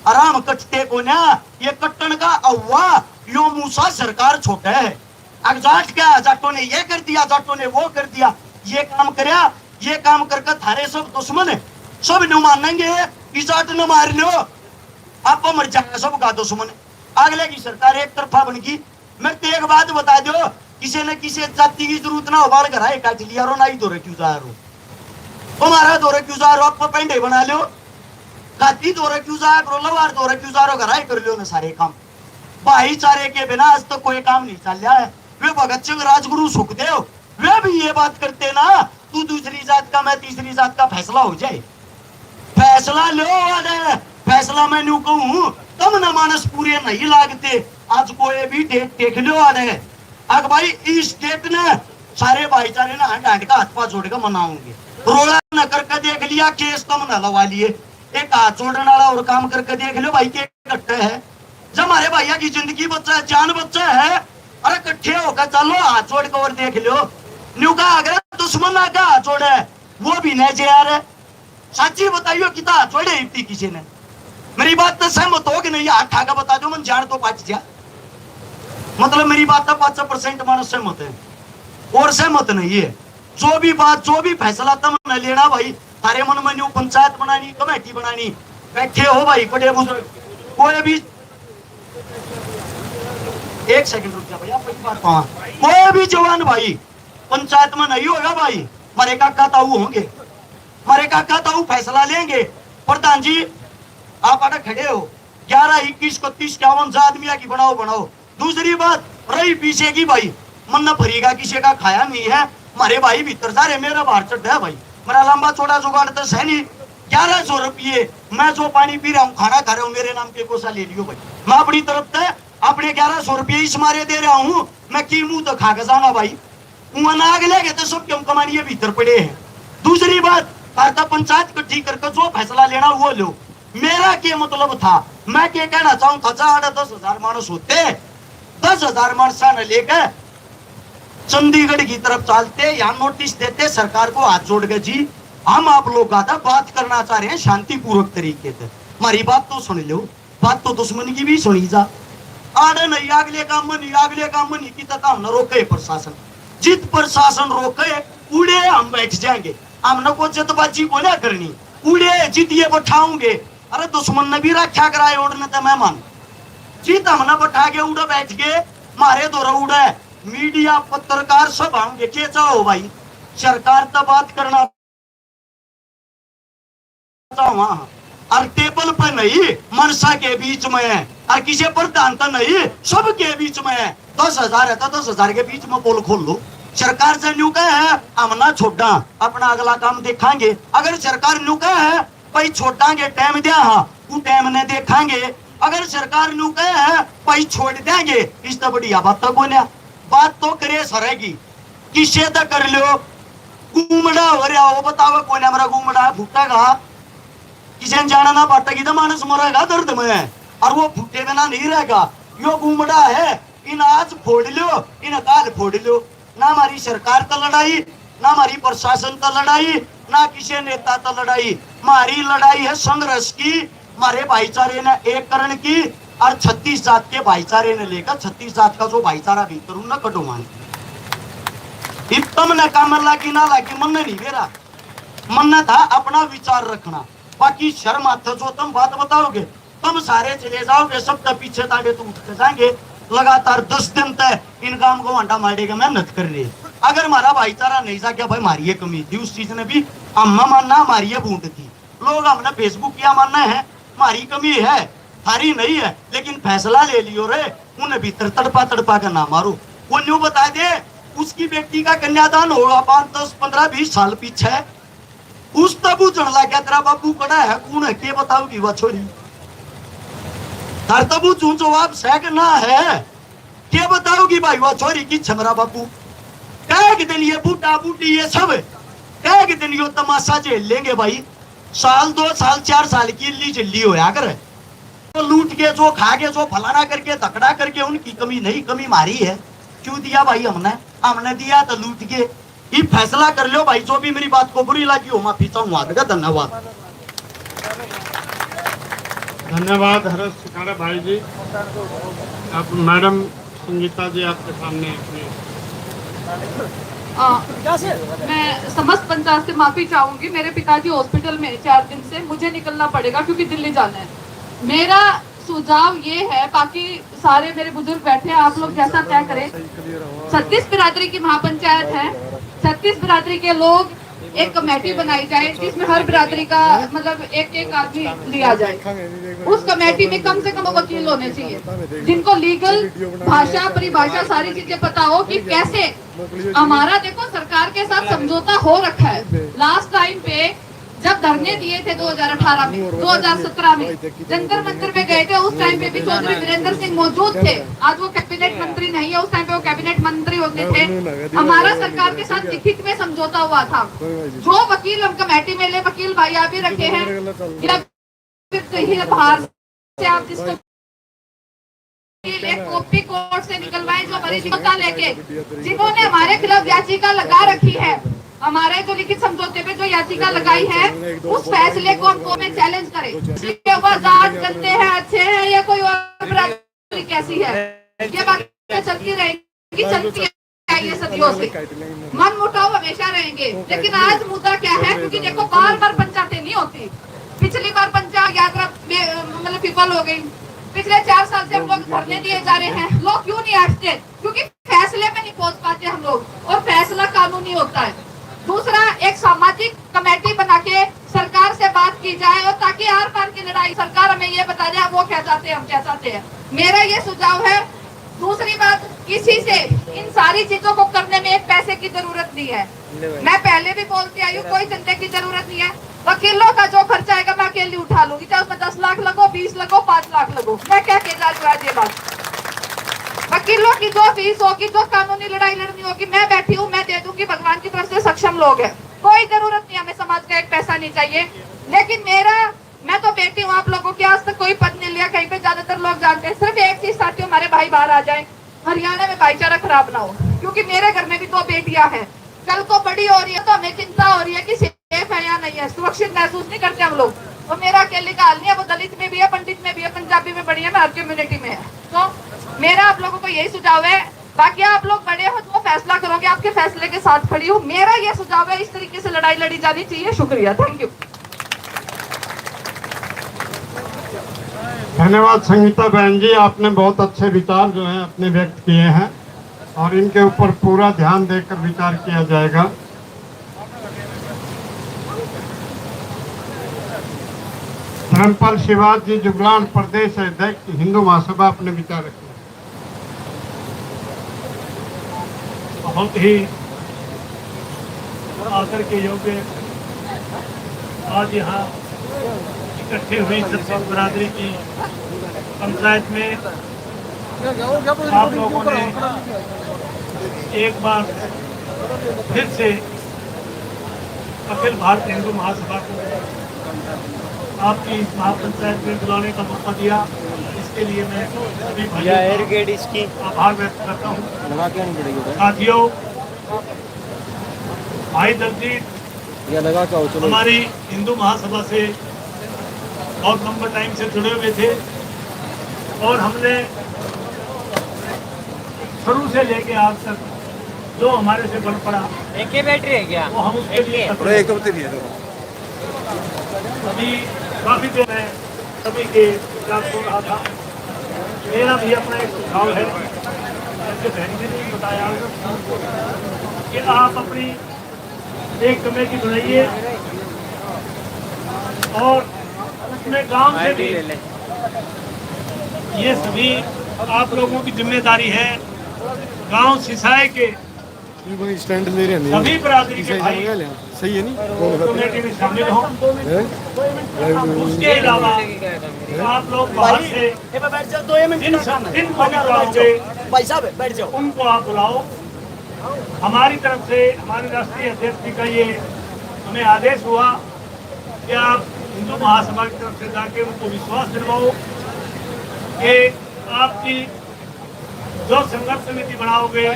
आराम कटते को ना, ये कट्टन का अव्वा यो मूसा सरकार छोटे है। अब जाट क्या जाटों ने ये कर दिया, जाटों ने वो कर दिया, ये काम करया, ये काम करके थारे सब दुश्मन है, सब नु मानेंगे इस जाट ने मार लो आप मर जाएगा सबका दुश्मन। अगले की सरकार एक तरफा बन गई। मैं तो एक बात बता दो, किसी न किसी जाति की जरूरत ना हो बाल घर काट लिया रो, ना ही दौरे क्यों जा रो, तुम्हारा दौरे क्यों जा रो, आपको पेंडे बना लो, खाती दौरे क्यों जा रो, लवार दौरे क्यों जा रो, घर कर लो ना सारे काम। भाईचारे के बिना आज तो कोई काम नहीं चल रहा है। वे भगत सिंह राजगुरु सुखदेव वे भी ये बात करते ना, तू दूसरी जात का मैं तीसरी जात का फैसला हो जाए, फैसला लो। फैसला मैं न्यू कहूं तुम न मानस पूरे नहीं लागते, आज कोई भी देख लो अग भाई इस स्टेट ने सारे भाईचारे ना डांट का हाथ पाथ जोड़ कर मनाओगे, रोड़ा न करके देख लिया, केस तुम न लगा लिए, एक हाथ जोड़ने वाला और काम करके देख लो भाई के कट्टे है। जब हमारे भैया की जिंदगी बच्चा है, जान बच्चा है, अरे कट्ठे होकर चलो, हाथ जोड़ के और देख लो। न्यू का अगर दुश्मन आका हाथ जोड़े वो भी नहीं जे यार। सच्ची बताइयो कितना हाथ जोड़े इतनी किसी ने? मेरी बात तो सहमत हो कि नहीं? हाथ ठाका बता दो, मन जान तो पाच जा। मतलब मेरी बात तो 5% मानस सहमत है और सहमत नहीं है। जो भी बात, जो भी फैसला तुम न लेना भाई, थारे मन में न्यू पंचायत बनानी, कमेटी बनानी, बैठे हो भाई बड़े बुजुर्ग, कोई भी एक सेकंड रुक जा भैया, कोई भी जवान भाई पंचायत में नहीं होगा भाई, मारे काका ताऊ होंगे, मारे काका ताऊ फैसला लेंगे। प्रधान जी आप आटा खड़े हो, 11, 21, 31, 51 आदमी की बनाओ बनाओ। दूसरी बात रही पीछे की भाई, मन न भरीगा किसी का खाया नहीं है, मारे भाई भीतर जा रहे, मेरा बाहर चढ़ है भाई, मेरा लंबा चौड़ा जुगाड़ तो है नहीं। 1100 रुपये मैं जो पानी पी रहा हूँ, खाना खा रहा हूँ, मेरे नाम के कोसा ले लियो भाई। मैं अपनी तरफ से अपने 1100 रुपये इस मारे दे रहा हूँ, मैं की मुंह तो खा के जाना भाई, नाग ले गए तो सब क्यों कमानी भीतर पड़े हैं। दूसरी बात वार्ता पंचायत इकट्ठी करके जो फैसला लेना वो लो। मेरा क्या मतलब था, मैं क्या कहना चाहूँ था, 10,000 मानस होते, 10,000 मानस न लेकर चंडीगढ़ की तरफ चलते, यहाँ नोटिस देते सरकार को, हाथ जोड़ के जी हम आप लोग का था बात करना चाह रहे हैं शांतिपूर्वक तरीके से, हमारी बात तो सुन लो, बात तो दुश्मन की भी सुनी जा। आड़े नहीं अगले काम में नहीं, अगले काम में नहीं की तथा हम न रोके प्रशासन, जित प्रशासन रोके उड़े हम बैठ जाएंगे, हमने को जतबाजी को ना करनी, उड़े जितिए बैठाऊंगे। अरे दुश्मन ने भी रक्षा कराए उड़ने तो मेहमान, जीत हमने बैठा के उड़े बैठ गए, मारे दो उड़े, मीडिया पत्रकार सब आएंगे, क्या चाहो भाई, सरकार तो बात करना और टेबल पर नहीं, मनसा के बीच में है और किसी प्रधान तो नहीं, सबके बीच में है। 10,000 है तो 10,000 के बीच में पोल खोल लो। सरकार से न्यू कहे है हम ना छोड़ा, अपना अगला काम देखांगे। अगर सरकार न्यू कहे है भाई छोड़ांगे, टाइम दिया हाँ वो टाइम ने देखांगे। अगर सरकार न्यू कहे है भाई छोड़ देंगे, इस तो बढ़िया बात तो बोलिया, बात तो करे सरेगी, किसे तो कर लो। घूमड़ा हो रहा हो बताओ, कोने मेरा घूमड़ा फूटेगा, किसी ने जाना ना पड़ेगी तो मानस मरेगा दर्द में, और वो फूटे बिना नहीं रहेगा। यो घूमड़ा है, इन आज फोड़ लो, इन काल फोड़ लो। ना हमारी सरकार तो लड़ाई, ना हमारी प्रशासन तो लड़ाई, ना किसी नेता तो लड़ाई, हमारी लड़ाई है संघर्ष की, हमारे भाईचारे ने एक करण की, और 36 जात के भाईचारे ने लेकर 36 जात का जो भाईचारा भीतर न कटो मान तुम ने काम लागी ना लागी मन नहीं मेरा मन न था अपना विचार रखना। बाकी शर्म आता जो तुम बात बताओगे, तुम सारे चले जाओगे, सब तक पीछे ताड़े तो उठते जाएंगे। लगातार 10 दिन तक इन काम को अंडा मारेगा मेहनत कर रही है। अगर हमारा भाईचारा नहीं जा क्या भाई, हमारी ये कमी थी, उस चीज ने भी अम्मा मानना हमारी ये बूंद थी। लोग हमने फेसबुक किया मानना है, हमारी कमी है, थारी नहीं है, लेकिन फैसला ले लियो रे, उन्हें भीतर तड़पा तड़पा कर ना मारो। वो न्यू बता दे उसकी बेटी का कन्यादान होगा 5, 10, 15, 20 साल पीछे, उस तबू चढ़ गया तेरा बाबू कड़ा है कौन है, के बताओगी वह छोरी तार तबू चू जवाब सैक ना है, के बताओगी भाई वह छोरी की छमरा बाबू। कह दिन ये बूटा बूटी ये सब कह दिन यो तमाशा झेल लेंगे भाई, साल 2 साल 4 साल की इल्ली चिल्ली होया कर, तो लूट के जो खा के जो फलाना करके धकड़ा करके उनकी कमी नहीं, कमी मारी है। क्यों दिया भाई हमने दिया तो लूट के। ये फैसला कर लो भाई, जो भी मेरी बात को बुरी लगी हो माफी चाहूंगा। धन्यवाद। धन्यवाद हर्ष सिकाड़ा भाई जी। अब मैडम संगीता जी आपके सामने मैं समस्त पंचायत से माफी चाहूंगी। मेरे पिताजी हॉस्पिटल में 4 दिन से, मुझे निकलना पड़ेगा क्योंकि दिल्ली जाना है। मेरा सुझाव ये है, बाकी सारे मेरे बुजुर्ग बैठे हैं, आप लोग जैसा तय करें। 36 बिरादरी की महापंचायत है, 36 बिरादरी के लोग एक कमेटी बनाई जाए जिसमें हर बिरादरी का मतलब एक आदमी लिया जाए। उस कमेटी में कम से कम वकील होने चाहिए जिनको लीगल भाषा परिभाषा सारी चीजें पता हो कि कैसे हमारा देखो सरकार के साथ समझौता हो रखा है। लास्ट टाइम पे जब धरने दिए थे 2018 में 2017 में जंतर मंतर में गए थे, उस टाइम पे भी चौधरी वीरेंद्र सिंह मौजूद थे। आज वो कैबिनेट मंत्री नहीं है, उस टाइम पे वो कैबिनेट मंत्री होते थे। हमारा सरकार के साथ लिखित में समझौता हुआ था। जो वकील हम कमेटी में ले, वकील भाई आप भी रखे हैं या बाहर से आप जिसको एक कॉपी कोर्ट से निकलवाए जो वरिष्ठता लेके, जिन्होंने हमारे खिलाफ याचिका लगा रखी है, हमारे जो लिखित समझौते पे जो याचिका लगाई है, उस फैसले को हमको में चैलेंज करे। आजाद करते हैं अच्छे हैं या कोई और बरादरी कैसी है, ये बातें चलती रहेंगी, चलती है ये सदियों से, मन मुटाव हमेशा रहेंगे। लेकिन आज मुद्दा क्या है, क्योंकि देखो बार बार पंचायतें नहीं होती। पिछली बार पंचायत यात्रा मतलब विफल हो गई। पिछले 4 साल से हम लोग धरने दिए जा रहे हैं। लोग क्यों नहीं हटते? क्योंकि फैसले में नहीं पहुंच पाते हम लोग, और फैसला कानूनी होता है। दूसरा, एक सामाजिक कमेटी बना के सरकार से बात की जाए, और ताकि आर पार की लड़ाई सरकार हमें ये बता दे वो क्या चाहते हैं, हम क्या चाहते हैं। मेरा ये सुझाव है। दूसरी बात, किसी से इन सारी चीजों को करने में एक पैसे की जरूरत नहीं है। मैं पहले भी बोलती आई हूँ, कोई चंदे की जरूरत नहीं है। वकीलों का जो खर्चा आएगा मैं अकेली उठा लूंगी, चाहे उसमें 10 लाख लगो, 20 लगो, 5 लाख लगो। मैं क्या कह आज ये बात, वकीलों की जो फीस होगी, जो कानूनी लड़ाई लड़नी होगी, मैं बैठी हूँ, मैं दे दूंगी। भगवान की तरफ से सक्षम लोग हैं, कोई जरूरत नहीं, हमें समाज का एक पैसा नहीं चाहिए। लेकिन मैं तो बेटी हूँ आप लोगों की, आज तक कोई पद नहीं लिया कहीं पे। ज्यादातर लोग जानते हैं, सिर्फ एक चीज चाहती हूँ, हमारे भाई बाहर आ जाए, हरियाणा में भाईचारा खराब ना हो। क्योंकि मेरे घर में भी 2 बेटियां हैं, कल को बड़ी हो रही है तो हमें चिंता हो रही है कि सेफ है या नहीं है, सुरक्षित महसूस नहीं करते हम लोग। और मेरा अकेले का हाल नहीं है, वो दलित में भी है, पंडित में भी है, पंजाबी में बड़ी है, मैं हर कम्युनिटी में है। तो मेरा आप लोगों को यही सुझाव है। बाकी आप लोग बड़े हो तो फैसला करोगे, आपके फैसले के साथ खड़ी हूँ। मेरा ये सुझाव है, इस तरीके से लड़ाई लड़ी जानी चाहिए। शुक्रिया, थैंक यू। धन्यवाद संगीता बहन जी, आपने बहुत अच्छे विचार जो हैं अपने व्यक्त किए हैं, और इनके ऊपर पूरा ध्यान देकर विचार किया जाएगा। धर्मपाल शिवाज जी, जुगलान प्रदेश अध्यक्ष, हिंदू महासभा, अपने विचार रखें। बहुत ही आकर के योग्य आज यहाँ इकट्ठे हुई सबसे बरादरी की पंचायत में आप लोगों ने एक बार फिर से अखिल भारतीय हिंदू महासभा को आपकी इस महापंचायत में बुलाने का मौका दिया। इसके लिए मैं सभी भाइयों का आभार व्यक्त करता हूँ। साथियों, भाई दलजीत हमारी हिंदू महासभा से बहुत लंबा टाइम से जुड़े हुए थे, और हमने शुरू से लेके आज तक जो हमारे से बन पड़ा, एक ही बैटरी है क्या, वो हम उसके लिए अभी काफी देर है सभी के साथ हो रहा था। मेरा भी अपना एक सुझाव है, जैसे बहन जी ने बताया कि आप अपनी एक कमेटी बनाइए, और उसमें गांव से भी ये सभी आप लोगों की जिम्मेदारी है। गांव सिसाई के स्टैंड ले रहे हैं, सभी बरादरी के भाई सही है नहीं, कमेटी में शामिल हों। उसके अलावा आप लोग बाहर से उनको आप बुलाओ। हमारी तरफ से हमारे राष्ट्रीय अध्यक्ष जी का ये हमें आदेश हुआ कि आप हिंदू महासभा की तरफ से जाके उनको विश्वास दिलवाओ कि आपकी जो संघर्ष समिति बनाओगे,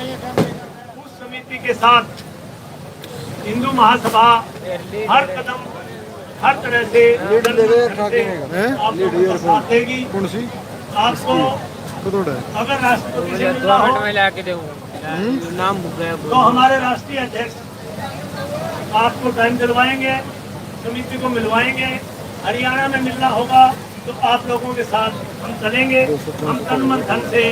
उस समिति के साथ हिंदू महासभा हर कदम हर तरह से आप लोगों का साथ देगी। आपको अगर राष्ट्रपति से मिलना हो तो हमारे राष्ट्रीय अध्यक्ष आपको टाइम दिलवाएंगे, समिति को मिलवाएंगे। हरियाणा में मिलना होगा तो आप लोगों के साथ हम चलेंगे। हम तन मन धन से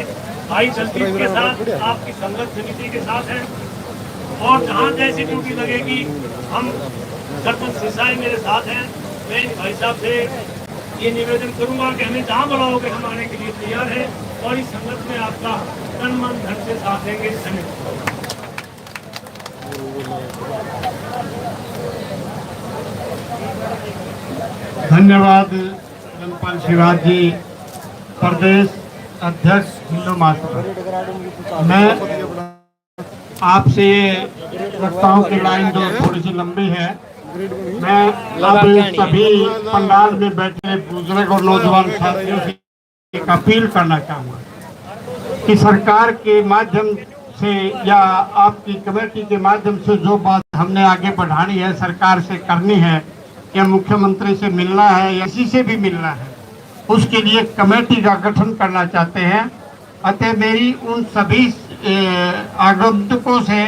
भाई दलजीत के साथ, आपकी संघर्ष समिति के साथ हैं, और जहाँ जैसी ड्यूटी लगेगी हम सरपंच सिसाई मेरे साथ हैं। मैं इन भाई साहब से ये निवेदन करूंगा कि हमें जहाँ बुलाओगे हम आने के लिए तैयार हैं, और इस संघर्ष में आपका तन मन धन से साथ देंगे। धन्यवाद धर्मपाल शिवाज जी, प्रदेश अध्यक्ष हिंदू महासभा। मैं आपसे ये रखता हूँ कि लाइन जो थोड़ी सी लंबी है, मैं अब सभी पंडाल में बैठे बुजुर्ग और नौजवान साथियों से एक अपील करना चाहूँगा कि सरकार के माध्यम से या आपकी कमेटी के माध्यम से जो बात हमने आगे बढ़ानी है, सरकार से करनी है, या मुख्यमंत्री से मिलना है या किसी से भी मिलना है, उसके लिए कमेटी का गठन करना चाहते हैं। अतः मेरी उन सभी आगंतुकों से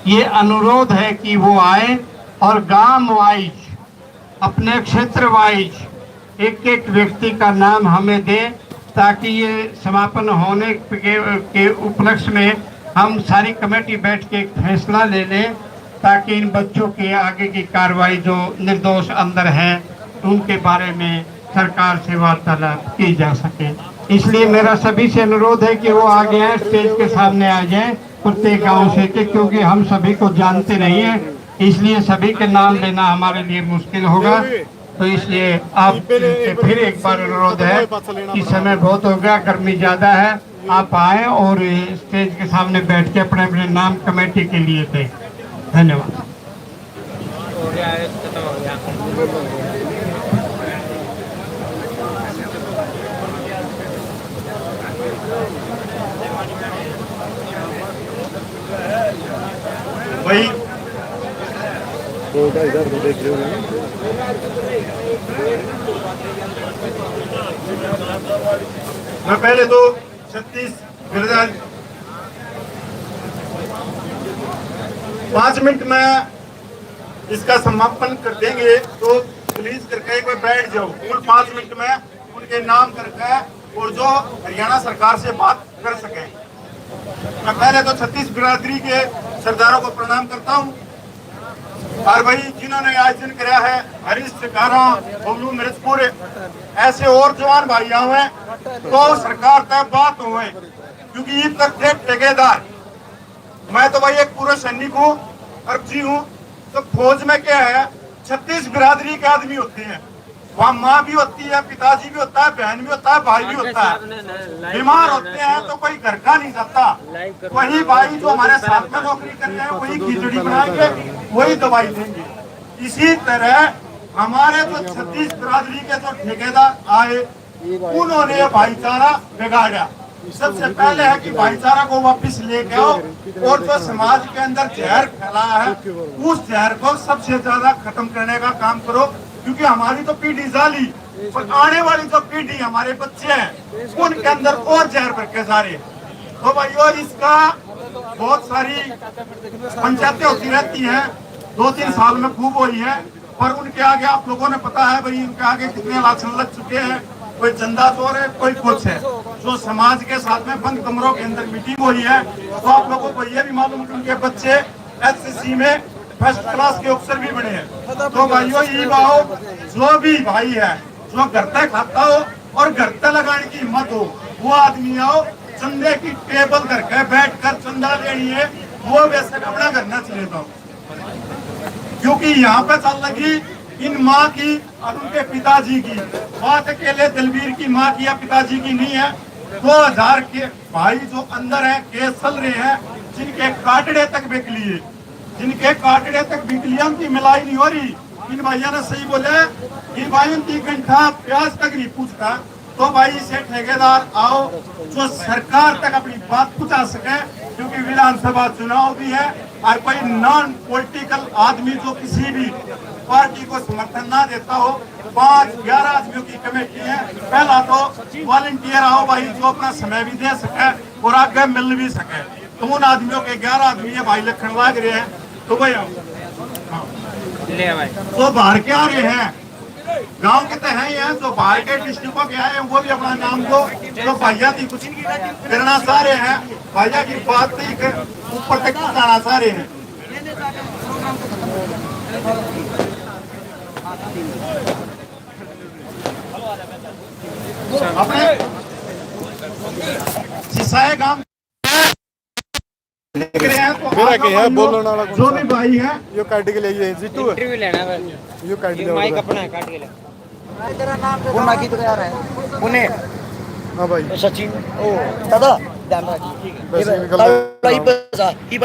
ये अनुरोध है कि वो आए और गांव वाइज, अपने क्षेत्र वाइज एक एक व्यक्ति का नाम हमें दे, ताकि ये समापन होने के उपलक्ष्य में हम सारी कमेटी बैठ के एक फैसला ले लें, ताकि इन बच्चों के आगे की कार्रवाई जो निर्दोष अंदर हैं उनके बारे में सरकार से वार्तालाप की जा सके। इसलिए मेरा सभी से अनुरोध है कि वो आगे आए, स्टेज के सामने आ जाएं प्रत्येक गांव से, क्योंकि हम सभी को जानते नहीं हैं, इसलिए सभी के नाम लेना हमारे लिए मुश्किल होगा। तो इसलिए आप से फिर एक बार अनुरोध है कि समय बहुत हो गया, गर्मी ज़्यादा है, आप आए और स्टेज के सामने बैठ के अपने अपने नाम कमेटी के लिए दें। धन्यवाद। भाई इधर देख रहे हो, मैं पहले तो 36 गिरदार 5 मिनट में इसका समापन कर देंगे, तो प्लीज करके एक बार बैठ जाओ और 5 मिनट में उनके नाम करके और जो हरियाणा सरकार से बात कर सके। मैं पहले तो 36 बिरादरी के सरदारों को प्रणाम करता हूँ, और भाई जिन्होंने आयोजन किया है, हरीश कारा, बबलू मिर्चपुर, ऐसे और जवान भाई हुए तो सरकार तक बात हुए, क्योंकि ईद तक थे ठेकेदार। मैं तो भाई एक पूरा सैनिक हूँ, अर्जी हूँ, तो फौज में क्या है 36 बिरादरी के आदमी होते हैं, वहाँ माँ भी होती है, पिताजी भी होता है, बहन भी होता है, भाई भी होता है। बीमार होते हैं तो कोई घर का नहीं जाता, वही भाई जो हमारे साथ में नौकरी कर रहे हैं वही खिचड़ी बनाएंगे, वही दवाई देंगे। इसी तरह हमारे तो 36 बिरादरी के जो ठेकेदार आए, उन्होंने भाईचारा बिगाड़ा। सबसे पहले है कि भाईचारा को वापस लेके आओ, और जो समाज के अंदर जहर फैलाया है उस जहर को सबसे ज्यादा खत्म करने का काम करो, क्योंकि हमारी तो पीढ़ी जाली, पर आने वाली जो पीढ़ी हमारे बच्चे हैं उनके अंदर और जहर भर के जा रहे हैं। तो भाइयों, इसका बहुत सारी पंचायतें होती रहती हैं, 2-3 साल में खूब हुई है, पर उनके आगे आप लोगों ने पता है भाई उनके आगे कितने इलेक्शन लग चुके हैं, कोई चंदा चोर है, कोई कुछ है। जो समाज के साथ में बंद कमरों के अंदर मीटिंग हुई है, तो आप लोगों को ये भी मालूम कि उनके बच्चे एसएससी में फर्स्ट क्लास के अफसर भी बने हैं। तो भाइयों, ये बाओ जो भी भाई है जो घर तक खाता हो और घर तक लगाने की हिम्मत हो, वो आदमी आओ, चंदे की टेबल करके बैठ कर चंदा लेनी है, वो वैसे कपड़ा करना चाहिए था, क्योंकि यहाँ पे चल लगी इन माँ की और उनके पिताजी की बात, अकेले दलवीर की माँ की या पिताजी की नहीं है। 2000 के भाई जो अंदर है, केस चल रहे हैं, जिनके काटड़े तक बिक लिए, जिनके काटड़े तक बिक लिया, उनकी मिलाई नहीं हो रही। इन भाइयों ने सही बोले कि भाई 3 घंटा प्याज तक नहीं पूछता, तो भाई से ठेकेदार आओ जो सरकार तक अपनी बात पहुंचा सके, क्योंकि विधानसभा चुनाव भी है, और कोई नॉन पॉलिटिकल आदमी जो किसी भी पार्टी को समर्थन ना देता हो, 5-11 आदमियों की कमेटी है। पहला तो वॉलंटियर आओ भाई, जो अपना समय भी दे सके और आगे मिल भी सके, तो उन आदमियों के 11 आदमी है भाई लखन लाग रहे हैं, तो भाई तो बाहर के आ रहे हैं, गांव के तो हैं, जो बाहर के डिस्ट्रिक्टों के आए हैं वो भी अपना नाम दो, जो भैया थी कुछ करना चाह रहे हैं, भैया की बात ऊपर तक पहुंचाना चाह रहे हैं। अपने सिसाए गांव लिख रहे हैं, तो मेरा क्या है बोलने वाला जो भी भाई है यो काट के ले ये जीतू इंटरव्यू लेना है, यो काट के माइक अपना है, काट के ले। तेरा नाम वो माकी तो यार है पुणे। हां भाई सचिन ओ दादा ध्यान रखिए, ठीक है।